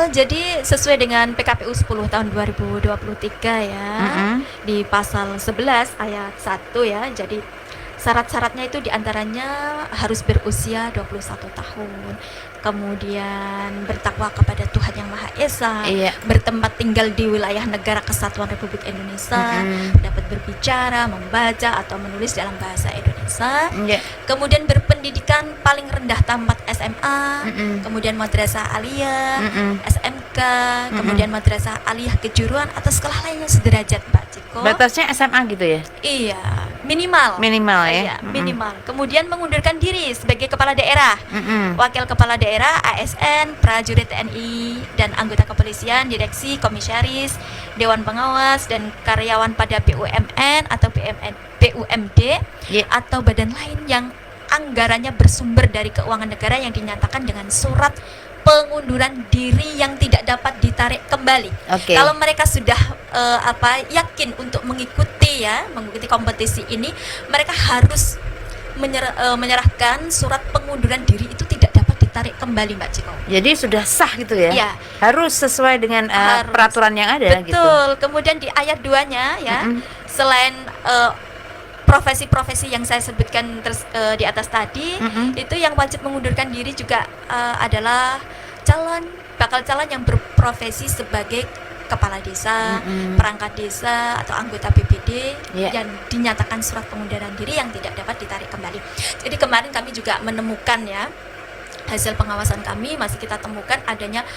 Jadi sesuai dengan PKPU 10 tahun 2023 ya, di pasal 11 ayat 1 ya. Jadi syarat-syaratnya itu diantaranya harus berusia 21 tahun, kemudian bertakwa kepada Tuhan Yang Maha Esa, Iya. bertempat tinggal di wilayah negara kesatuan Republik Indonesia, dapat berbicara, membaca atau menulis dalam bahasa Indonesia, Iya. kemudian berpendidikan paling rendah tamat SMA, kemudian madrasah aliyah, SMK, kemudian madrasah aliyah kejuruan atau sekolah lainnya sederajat Mbak Ciko. Batasnya SMA gitu ya? Iya, minimal. Minimal ya? Iya, minimal. Kemudian mengundurkan diri sebagai kepala daerah, wakil kepala daerah, ASN, prajurit TNI, dan anggota kepolisian, direksi, komisaris, dewan pengawas, dan karyawan pada BUMN atau BUMD, Iya. atau badan lain yang anggarannya bersumber dari keuangan negara yang dinyatakan dengan surat pengunduran diri yang tidak dapat ditarik kembali. Oke. Kalau mereka sudah yakin untuk mengikuti kompetisi ini, mereka harus menyerahkan surat pengunduran diri itu tidak dapat ditarik kembali, Mbak Ciko. Jadi sudah sah gitu ya? Iya. Harus sesuai dengan Harus. peraturan yang ada gitu. Betul. Kemudian di ayat 2-nya ya, selain profesi-profesi yang saya sebutkan di atas tadi, itu yang wajib mengundurkan diri juga adalah bakal calon yang berprofesi sebagai kepala desa, perangkat desa atau anggota BPD Iya. yang dinyatakan surat pengunduran diri yang tidak dapat ditarik kembali. Jadi kemarin kami juga menemukan ya, hasil pengawasan kami masih kita temukan adanya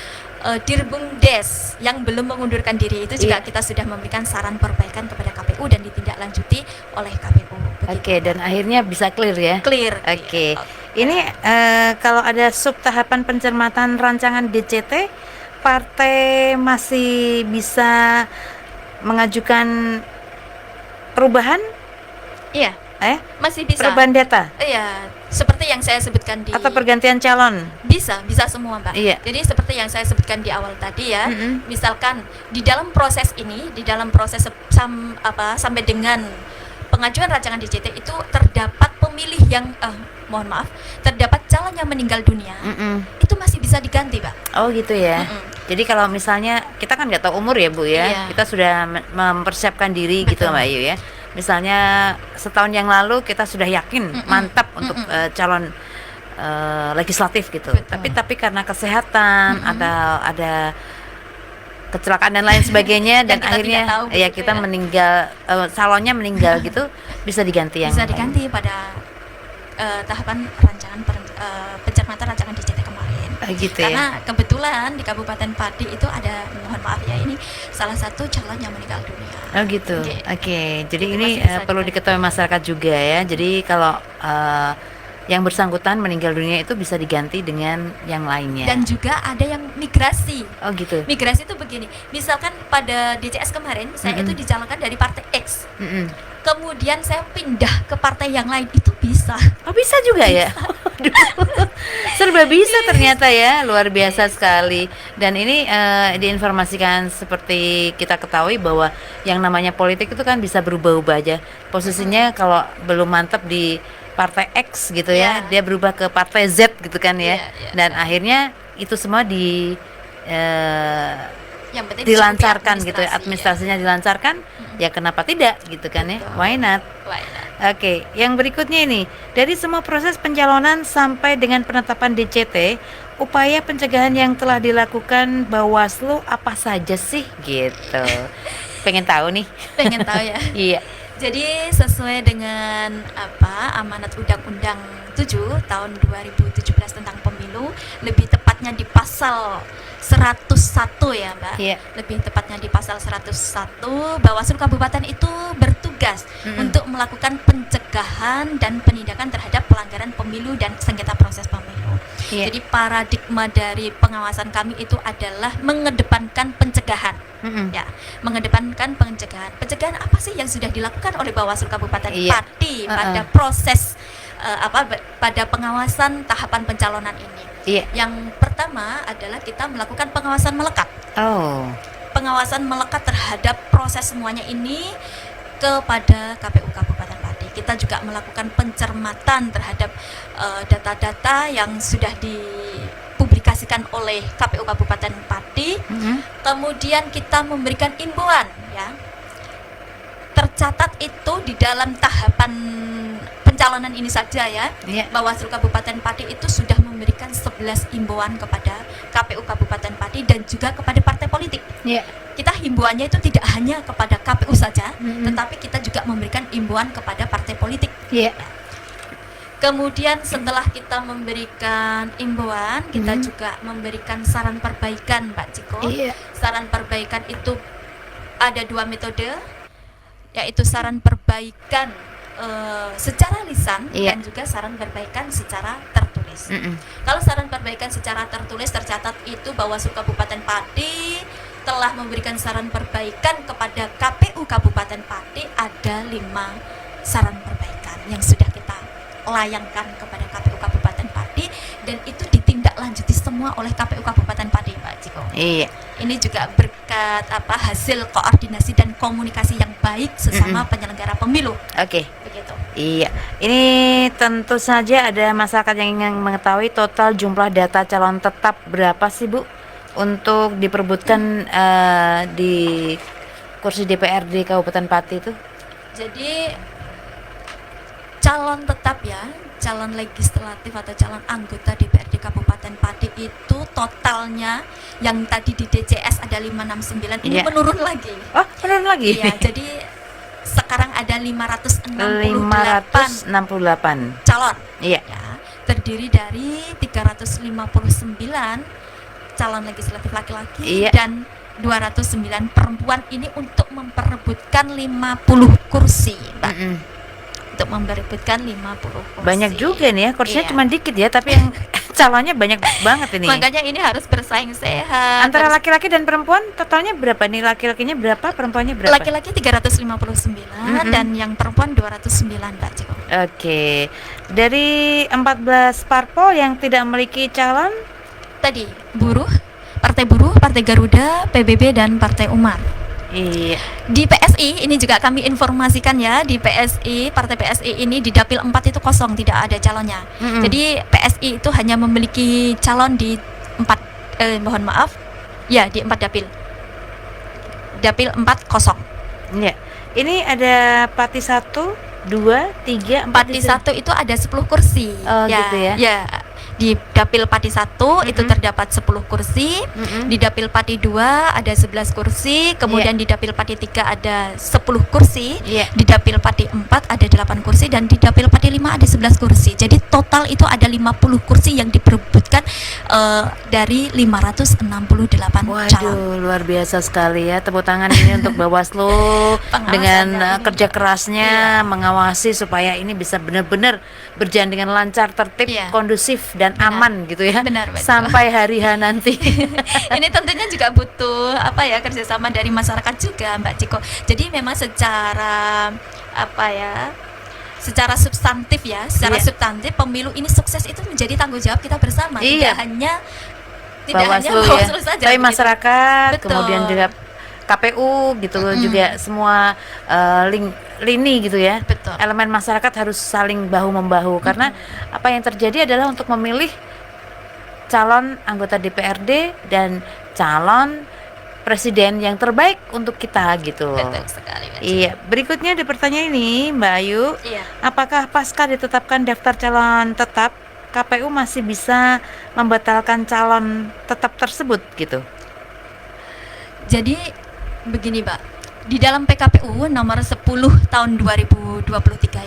Dirbumdes yang belum mengundurkan diri, itu juga Iya. kita sudah memberikan saran perbaikan kepada KPU dan ditindaklanjuti oleh KPU. Begitu. Oke, dan akhirnya bisa clear ya? Clear. Oke. Ini kalau ada sub tahapan pencermatan rancangan DCT, partai masih bisa mengajukan perubahan Iya, masih bisa. perubahan data Iya, seperti yang saya sebutkan di atau pergantian calon? bisa semua, Mbak. Iya. Jadi seperti yang saya sebutkan di awal tadi ya, misalkan di dalam proses ini, sampai dengan pengajuan rancangan DCT itu terdapat pemilih yang terdapat calon yang meninggal dunia, itu masih bisa diganti, Pak. Oh gitu ya. Jadi kalau misalnya kita kan nggak tahu umur ya, Bu ya, Iya. kita sudah mempersiapkan diri gitu Betul. Mbak Ayu ya. Misalnya setahun yang lalu kita sudah yakin mantap untuk calon legislatif gitu. Betul. Tapi karena kesehatan ada kecelakaan dan lain sebagainya dan Yang kita akhirnya tidak tahu ya begitu kita ya. meninggal, calonnya meninggal gitu, bisa diganti yang Bisa lain. diganti pada tahapan rancangan pencermatan rancangan DCT kemarin. Gitu ya. Karena kebetulan di Kabupaten Pati itu ada, mohon maaf ya, ini salah satu calon yang meninggal dunia. Oh gitu. Oke. Oke. Jadi Itu ini masih bisa perlu diganti. diketahui masyarakat juga ya. Jadi kalau yang bersangkutan meninggal dunia itu bisa diganti dengan yang lainnya. Dan juga ada yang migrasi. Oh gitu. Migrasi itu begini, misalkan pada DCS kemarin saya itu dicalonkan dari partai X, Mm-mm. kemudian saya pindah ke partai yang lain, itu bisa. Oh bisa juga ya. Aduh. Serba bisa ternyata ya, luar biasa sekali. Dan ini diinformasikan seperti kita ketahui bahwa yang namanya politik itu kan bisa berubah-ubah aja. Posisinya kalau belum mantap di partai X gitu ya, Iya. dia berubah ke partai Z gitu kan ya. Iya, iya. Dan akhirnya itu semua Yang penting dilancarkan diikuti gitu ya, administrasinya dilancarkan, ya kenapa tidak gitu kan ya, Betul. why not. Why not? Oke, yang berikutnya ini, dari semua proses pencalonan sampai dengan penetapan DCT, upaya pencegahan yang telah dilakukan Bawaslu apa saja sih gitu. Pengen tahu nih. Pengen tahu ya. Iya. Jadi sesuai dengan amanat Undang-Undang 7 tahun 2017 tentang pemilu, lebih tepatnya di pasal 101 ya Mbak. Iya. Lebih tepatnya di pasal 101, Bawaslu Kabupaten itu bertugas untuk melakukan pencegahan dan penindakan terhadap pelanggaran pemilu dan sengketa proses pemilu. Iya. Jadi paradigma dari pengawasan kami itu adalah mengedepankan pencegahan. Mm-mm. Ya, mengedepankan pencegahan. Pencegahan apa sih yang sudah dilakukan oleh Bawaslu Kabupaten Iya. Pati pada proses pada pengawasan tahapan pencalonan ini? Iya. Yang pertama adalah kita melakukan pengawasan melekat. Oh. Pengawasan melekat terhadap proses semuanya ini kepada KPU Kabupaten Pati. Kita juga melakukan pencermatan terhadap data-data yang sudah dipublikasikan oleh KPU Kabupaten Pati. Kemudian kita memberikan imbauan ya. Tercatat itu di dalam tahapan pencalonan ini saja ya. Iya. Bawaslu Kabupaten Pati itu sudah memberikan 11 imbauan kepada KPU Kabupaten Pati dan juga kepada partai politik. Iya. Kita himbauannya itu tidak hanya kepada KPU saja, tetapi kita juga memberikan imbauan kepada partai politik. Iya. Kemudian setelah kita memberikan imbauan, kita juga memberikan saran perbaikan, Pak Ciko. Iya. Saran perbaikan itu ada 2 metode, yaitu saran perbaikan secara lisan Iya. dan juga saran perbaikan secara tertulis. Mm-mm. Kalau saran perbaikan secara tertulis tercatat itu Bawaslu Kabupaten Pati telah memberikan saran perbaikan kepada KPU Kabupaten Pati, ada 5 saran perbaikan yang sudah kita layangkan kepada KPU Kabupaten Pati dan itu ditindaklanjuti semua oleh KPU Kabupaten Pati, Pak Ciko. Iya. Ini juga berkat hasil koordinasi dan komunikasi yang baik sesama penyelenggara pemilu. Oke. Begitu. Iya, ini tentu saja ada masyarakat yang ingin mengetahui total jumlah data calon tetap berapa sih Bu untuk diperebutkan di kursi DPRD Kabupaten Pati itu? Jadi calon tetap ya, calon legislatif atau calon anggota DPRD Kabupaten Pati itu totalnya yang tadi di DCS ada 569, ini Iya. menurun lagi. Oh, menurun lagi. Iya, jadi sekarang ada 568 568. calon. Iya. Ya, terdiri dari 359 calon legislatif laki-laki Iya. dan 209 perempuan, ini untuk memperebutkan 50 kursi, Mbak. Mm-mm. Untuk memperebutkan 50 kursi. Banyak juga nih ya, kursinya Iya. cuma dikit ya, tapi yang calonnya banyak banget ini. Makanya ini harus bersaing sehat. Antara harus- laki-laki dan perempuan totalnya berapa nih? Laki-lakinya berapa, perempuannya berapa? laki-laki 359 dan yang perempuan 209, Mbak Ciko. Oke. Dari 14 parpol yang tidak memiliki calon, Tadi buruh, Partai Garuda, PBB dan Partai Umat. iya. Di PSI ini juga kami informasikan ya, di PSI, Partai PSI ini di Dapil 4 itu kosong, tidak ada calonnya. Mm-mm. Jadi PSI itu hanya memiliki calon di 4 mohon maaf. Ya, di 4 dapil. Dapil 4 kosong. Iya. Ini ada Pati 1, 2, 3, 4 Pati 1 itu ada 10 kursi. Oh, gitu ya. Ya, Di Dapil Pati 1 itu terdapat 10 kursi, di Dapil Pati 2 ada 11 kursi, kemudian di Dapil Pati 3 ada 10 kursi, di Dapil Pati 4 ada 8 kursi, dan di Dapil Pati 5 ada 11 kursi. Jadi total itu ada 50 kursi yang diperebutkan dari 568 calon. Waduh, luar biasa sekali ya. Tepuk tangan ini untuk Bawaslu dengan kerja kerasnya mengawasi supaya ini bisa benar-benar berjalan dengan lancar, tertib, kondusif dan aman gitu ya. Benar, betul. Sampai hari H nanti. Ini tentunya juga butuh kerjasama dari masyarakat juga, Mbak Ciko. Jadi memang secara secara substantif substantif pemilu ini sukses itu menjadi tanggung jawab kita bersama. Tidak hanya Bawaslu saja, tapi begitu. masyarakat, Betul. kemudian juga KPU gitu loh, juga semua lini gitu ya. Betul. Elemen masyarakat harus saling bahu membahu karena apa yang terjadi adalah untuk memilih calon anggota DPRD dan calon presiden yang terbaik untuk kita gitu. Betul sekali, Mbak Ciko. Iya, berikutnya ada pertanyaan ini, Mbak Ayu. Iya. Apakah pasca ditetapkan daftar calon tetap, KPU masih bisa membatalkan calon tetap tersebut gitu? Jadi begini, Mbak, di dalam PKPU nomor 10 tahun 2023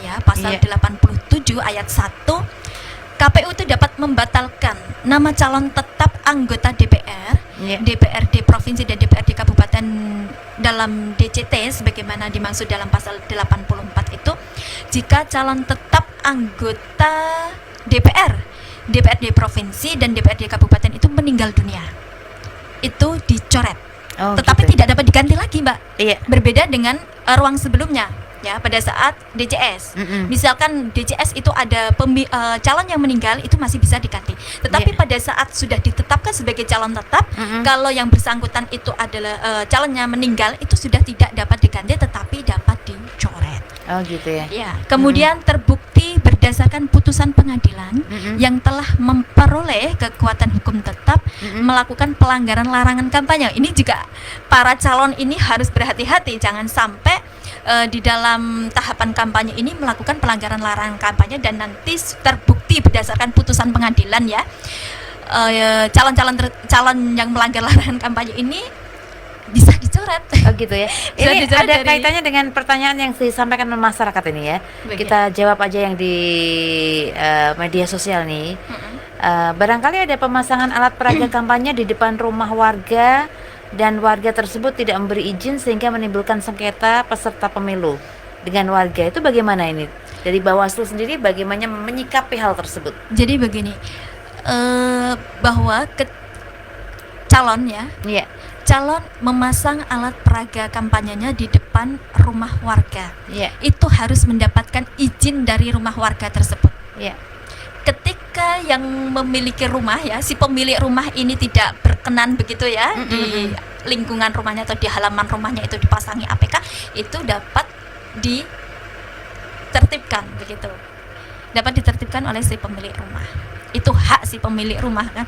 ya, pasal 87 ayat 1, KPU itu dapat membatalkan nama calon tetap anggota DPR, DPRD provinsi dan DPRD kabupaten dalam DCT sebagaimana dimaksud dalam pasal 84 itu, jika calon tetap anggota DPRD provinsi dan DPRD kabupaten itu meninggal dunia. Itu dicoret. Tetapi tidak dapat diganti lagi, Mbak. Berbeda dengan ruang sebelumnya ya, pada saat DCS. Misalkan DCS itu ada calon yang meninggal itu masih bisa diganti. Tetapi pada saat sudah ditetapkan sebagai calon tetap, kalau yang bersangkutan itu adalah calonnya meninggal, itu sudah tidak dapat diganti tetapi dapat dicoret. Oh gitu ya. Ya, kemudian terbukti berdasarkan putusan pengadilan yang telah memperoleh kekuatan hukum tetap melakukan pelanggaran larangan kampanye. Ini juga para calon ini harus berhati-hati, jangan sampai di dalam tahapan kampanye ini melakukan pelanggaran larangan kampanye dan nanti terbukti berdasarkan putusan pengadilan ya, calon yang melanggar larangan kampanye ini bisa dicoret. Oh gitu ya. Ini ada kaitannya dengan pertanyaan yang disampaikan oleh masyarakat ini ya. Kita jawab aja yang di media sosial nih. Barangkali ada pemasangan alat peraga kampanye di depan rumah warga dan warga tersebut tidak memberi izin sehingga menimbulkan sengketa peserta pemilu dengan warga. Itu bagaimana ini? Dari Bawaslu sendiri bagaimana menyikapi hal tersebut? Jadi begini, bahwa calon ya. Calon memasang alat peraga kampanyenya di depan rumah warga, itu harus mendapatkan izin dari rumah warga tersebut. Ketika yang memiliki rumah ya, si pemilik rumah ini tidak berkenan begitu ya, di lingkungan rumahnya atau di halaman rumahnya itu dipasangi APK, itu dapat ditertibkan begitu. Dapat ditertibkan oleh si pemilik rumah. Itu hak si pemilik rumah kan.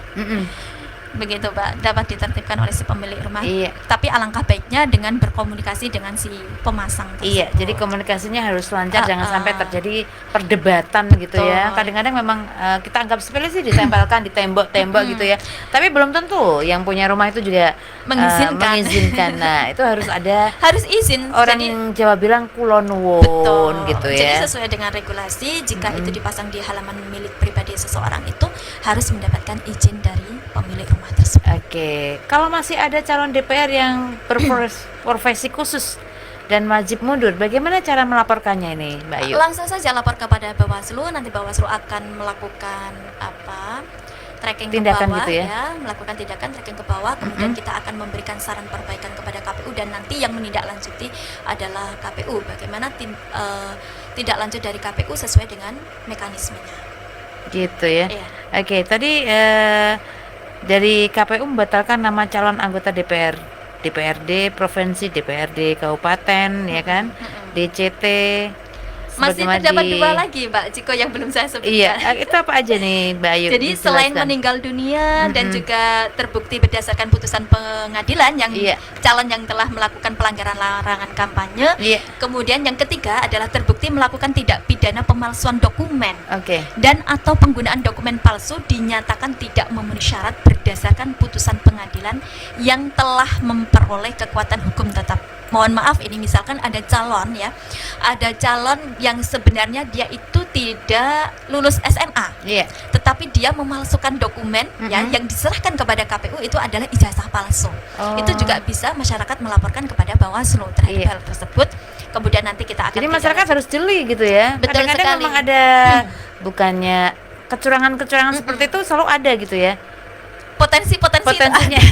Begitu, Pak, dapat ditertibkan oleh si pemilik rumah. Tapi alangkah baiknya dengan berkomunikasi dengan si pemasang tersebut. Jadi komunikasinya harus lancar, jangan sampai terjadi perdebatan gitu ya. Kadang-kadang memang kita anggap sepele sih, ditempelkan di tembok-tembok gitu ya. Tapi belum tentu yang punya rumah itu juga mengizinkan. Nah, itu harus ada izin. Orang Jawa bilang kulon nuwun gitu ya. Jadi sesuai dengan regulasi, jika itu dipasang di halaman milik pribadi seseorang itu harus mendapatkan izin dari pemilik rumah tersebut. Oke, kalau masih ada calon DPR yang berprofesi khusus dan wajib mundur, bagaimana cara melaporkannya ini, Mbak Ayu? Langsung saja lapor kepada Bawaslu, nanti Bawaslu akan melakukan tracking tindakan ke bawah gitu ya? Melakukan tindakan tracking ke bawah, kemudian kita akan memberikan saran perbaikan kepada KPU dan nanti yang menindaklanjuti adalah KPU. Bagaimana tindak lanjut dari KPU sesuai dengan mekanismenya. Gitu ya. Oke, tadi dari KPU membatalkan nama calon anggota DPRD provinsi, DPRD kabupaten ya kan, DCT Masih sebagaimana terdapat dua lagi Mbak Ciko yang belum saya sebutkan. Iya, itu apa aja nih Mbak Ayu? Jadi selain dijelaskan. meninggal dunia dan juga terbukti berdasarkan putusan pengadilan yang Iya. calon yang telah melakukan pelanggaran larangan kampanye. Iya. Kemudian yang ketiga adalah terbukti melakukan tindak pidana pemalsuan dokumen Oke. dan atau penggunaan dokumen palsu dinyatakan tidak memenuhi syarat berdasarkan putusan pengadilan yang telah memperoleh kekuatan hukum tetap. Mohon maaf, ini misalkan ada calon yang sebenarnya dia itu tidak lulus SMA, Iya. tetapi dia memalsukan dokumen ya yang diserahkan kepada KPU itu adalah ijazah palsu. Oh. Itu juga bisa masyarakat melaporkan kepada Bawaslu terhadap Iya. hal tersebut. Kemudian nanti kita akan Jadi tindak masyarakat lanjut. harus jeli gitu ya. Betul Kadang-kadang sekali. memang ada bukannya kecurangan-kecurangan seperti itu selalu ada gitu ya. Potensinya. Potensinya.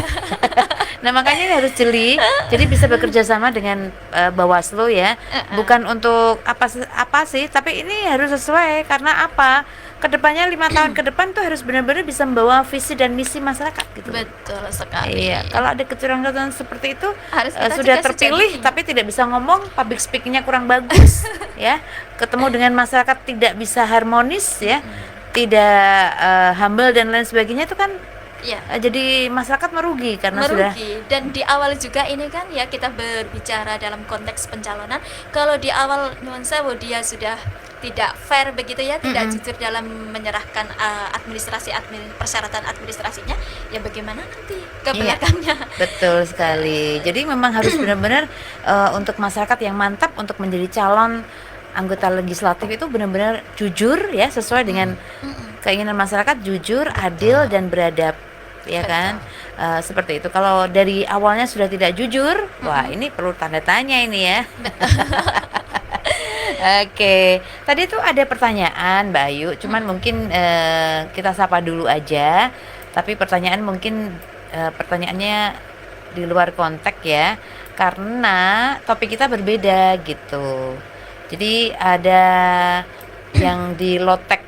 Nah, makanya ini harus jeli. Jadi bisa bekerja sama dengan Bawaslu ya. Bukan untuk apa sih, tapi ini harus sesuai karena apa? Kedepannya 5 tahun ke depan tuh harus benar-benar bisa membawa visi dan misi masyarakat gitu. Betul sekali. Iya, kalau ada kecurangan seperti itu Harus kita sudah juga terpilih sudahi. tapi tidak bisa ngomong, public speakingnya kurang bagus, ya. Ketemu dengan masyarakat tidak bisa harmonis, ya, tidak humble dan lain sebagainya itu kan Iya. jadi masyarakat merugi karena sudah. Merugi. Dan di awal juga ini kan ya kita berbicara dalam konteks pencalonan, kalau di awal nuan sewu dia sudah tidak fair begitu ya, tidak jujur dalam menyerahkan persyaratan administrasinya, ya bagaimana nanti ke Iya. belakangnya. Betul sekali. Jadi memang harus benar-benar untuk masyarakat yang mantap untuk menjadi calon anggota legislatif itu benar-benar jujur ya, sesuai dengan keinginan masyarakat, jujur, adil dan beradab, ya Betul. kan? Seperti itu. Kalau dari awalnya sudah tidak jujur, wah ini perlu tanda tanya ini ya. Oke, tadi tuh ada pertanyaan Mbak Ayu, cuman mungkin kita sapa dulu aja. Tapi pertanyaannya di luar konteks ya, karena topik kita berbeda gitu. Jadi ada yang di lotek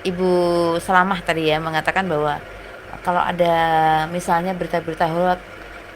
Ibu Salamah tadi ya mengatakan bahwa kalau ada misalnya berita-berita hoax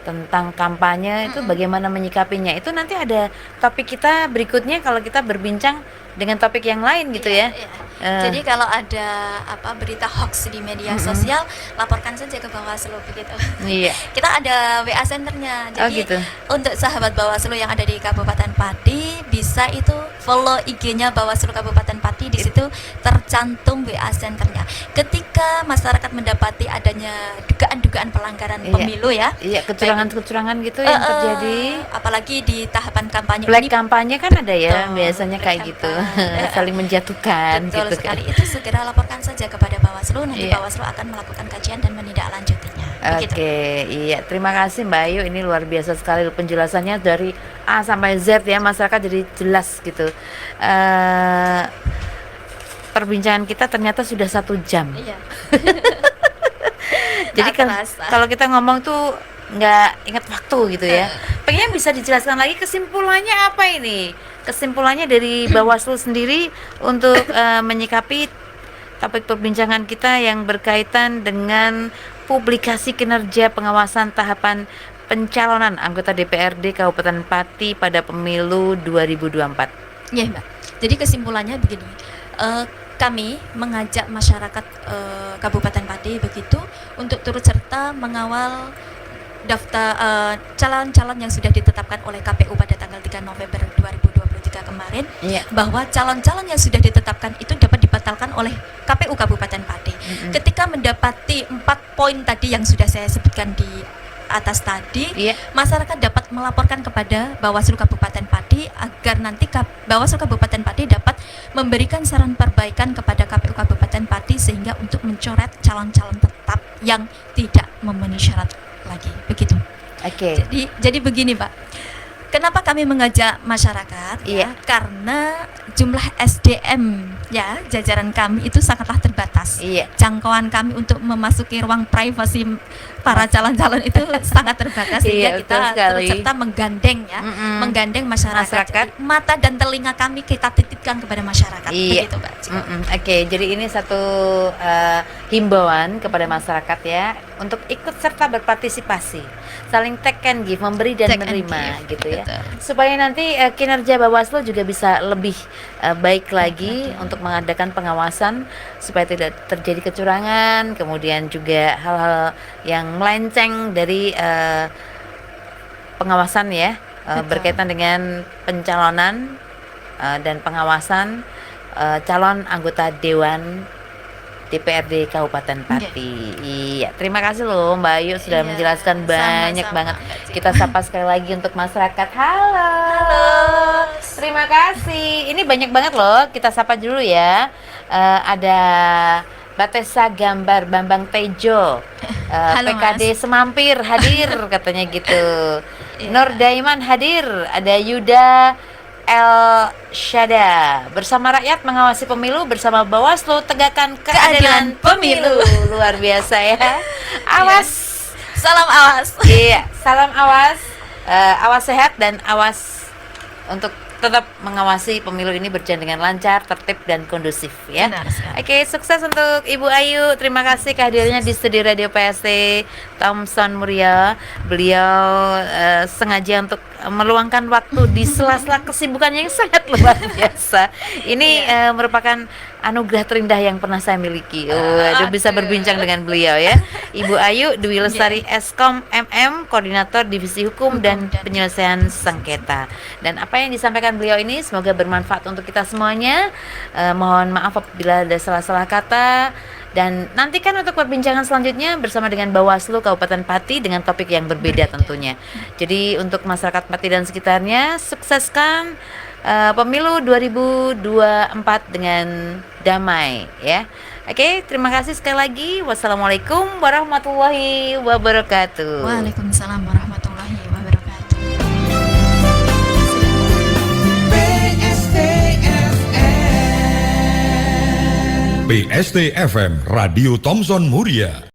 tentang kampanye itu bagaimana menyikapinya, itu nanti ada topik kita berikutnya kalau kita berbincang dengan topik yang lain gitu Iya, ya. iya. Jadi kalau ada berita hoax di media sosial, laporkan saja ke Bawaslu begitu. Iya. Kita ada WA centernya. Oh, Jadi gitu. untuk sahabat Bawaslu yang ada di Kabupaten Pati bisa itu follow IG-nya Bawaslu Kabupaten Pati, di situ tercantum WA centernya. Ketika masyarakat mendapati adanya dugaan-dugaan pelanggaran Iya. pemilu ya. Iya, kecurangan-kecurangan gitu yang terjadi. Apalagi di tahapan kampanye Black ini. kampanye kan ada ya, Betul, biasanya black kayak gitu. campaign. Saling menjatuhkan Betul gitu sekali. kan. Itu segera laporkan saja kepada Bawaslu. Nanti Iya. Bawaslu akan melakukan kajian dan menindaklanjutinya. Begitu. Oke, iya. Terima kasih Mbak Ayu. Ini luar biasa sekali penjelasannya dari A sampai Z ya, masyarakat jadi jelas gitu. Perbincangan kita ternyata sudah 1 jam. Iya. Jadi Tak kan terasa. kalau kita ngomong tuh nggak ingat waktu gitu ya. Pengen bisa dijelaskan lagi kesimpulannya apa ini? Kesimpulannya dari Bawaslu sendiri untuk menyikapi topik perbincangan kita yang berkaitan dengan publikasi kinerja pengawasan tahapan pencalonan anggota DPRD Kabupaten Pati pada pemilu 2024. Iya, Mbak. Jadi kesimpulannya begini. Kami mengajak masyarakat Kabupaten Pati begitu untuk turut serta mengawal daftar calon-calon yang sudah ditetapkan oleh KPU pada tanggal 3 November 2023 kemarin, Iya. bahwa calon-calon yang sudah ditetapkan itu dapat dibatalkan oleh KPU Kabupaten Pati. Ketika mendapati 4 poin tadi yang sudah saya sebutkan di atas tadi, Iya. masyarakat dapat melaporkan kepada Bawaslu Kabupaten Pati agar nanti Bawaslu Kabupaten Pati dapat memberikan saran perbaikan kepada KPU Kabupaten Pati sehingga untuk mencoret calon-calon tetap yang tidak memenuhi syarat lagi. Begitu. Oke. Jadi begini, Pak. Kenapa kami mengajak masyarakat? Iya. Ya, karena jumlah SDM ya jajaran kami itu sangatlah terbatas. Iya. Jangkauan kami untuk memasuki ruang privasi para calon-calon itu sangat terbatas, sehingga Iya, kita betul sekali. turut serta menggandeng ya, menggandeng masyarakat. Masyarakat. Mata dan telinga kami kita titipkan kepada masyarakat. Iya. Begitu, Mbak Ciko. Oke, jadi ini satu himbauan kepada masyarakat ya untuk ikut serta berpartisipasi, saling take and give, memberi dan Take and menerima give, gitu ya. betul. Supaya nanti kinerja Bawaslu juga bisa lebih baik lagi untuk mengadakan pengawasan supaya tidak terjadi kecurangan, kemudian juga hal-hal yang melenceng dari pengawasan ya, berkaitan dengan pencalonan dan pengawasan calon anggota Dewan DPRD Kabupaten Pati. Iya, terima kasih loh Mbak Ayu sudah Iya, menjelaskan banyak sama-sama, banget. Mbak Cik. Kita sapa sekali lagi untuk masyarakat. Halo. Terima kasih. Ini banyak banget loh. Kita sapa dulu ya. Ada Batesa Gambar Bambang Tejo, Halo, PKD Mas. Semampir hadir katanya gitu. Nur Daiman hadir. Ada Yuda El Syada, bersama rakyat mengawasi pemilu, bersama Bawaslu tegakkan keadilan pemilu. Luar biasa ya. Awas. Salam awas. Iya, salam awas. Awas sehat dan awas untuk tetap mengawasi pemilu ini berjalan dengan lancar, tertib dan kondusif ya. Benar sekali. Oke, sukses untuk Ibu Ayu. Terima kasih kehadirannya di studio Radio PST Thomson Muria. Beliau sengaja untuk meluangkan waktu di sela-sela kesibukannya yang sangat luar biasa. Ini merupakan anugerah terindah yang pernah saya miliki. Waduh, bisa berbincang dengan beliau ya. Ibu Ayu Dwi Lestari Eskom MM, Koordinator Divisi Hukum dan Penyelesaian Sengketa. Dan apa yang disampaikan beliau ini semoga bermanfaat untuk kita semuanya. Mohon maaf apabila ada salah-salah kata. Dan nantikan untuk perbincangan selanjutnya bersama dengan Bawaslu Kabupaten Pati dengan topik yang berbeda tentunya. Jadi untuk masyarakat Pati dan sekitarnya, sukseskan pemilu 2024 dengan damai ya. Oke, terima kasih sekali lagi. Wassalamualaikum warahmatullahi wabarakatuh. Waalaikumsalam warahmatullahi wabarakatuh. PST FM Radio Thomson Muria.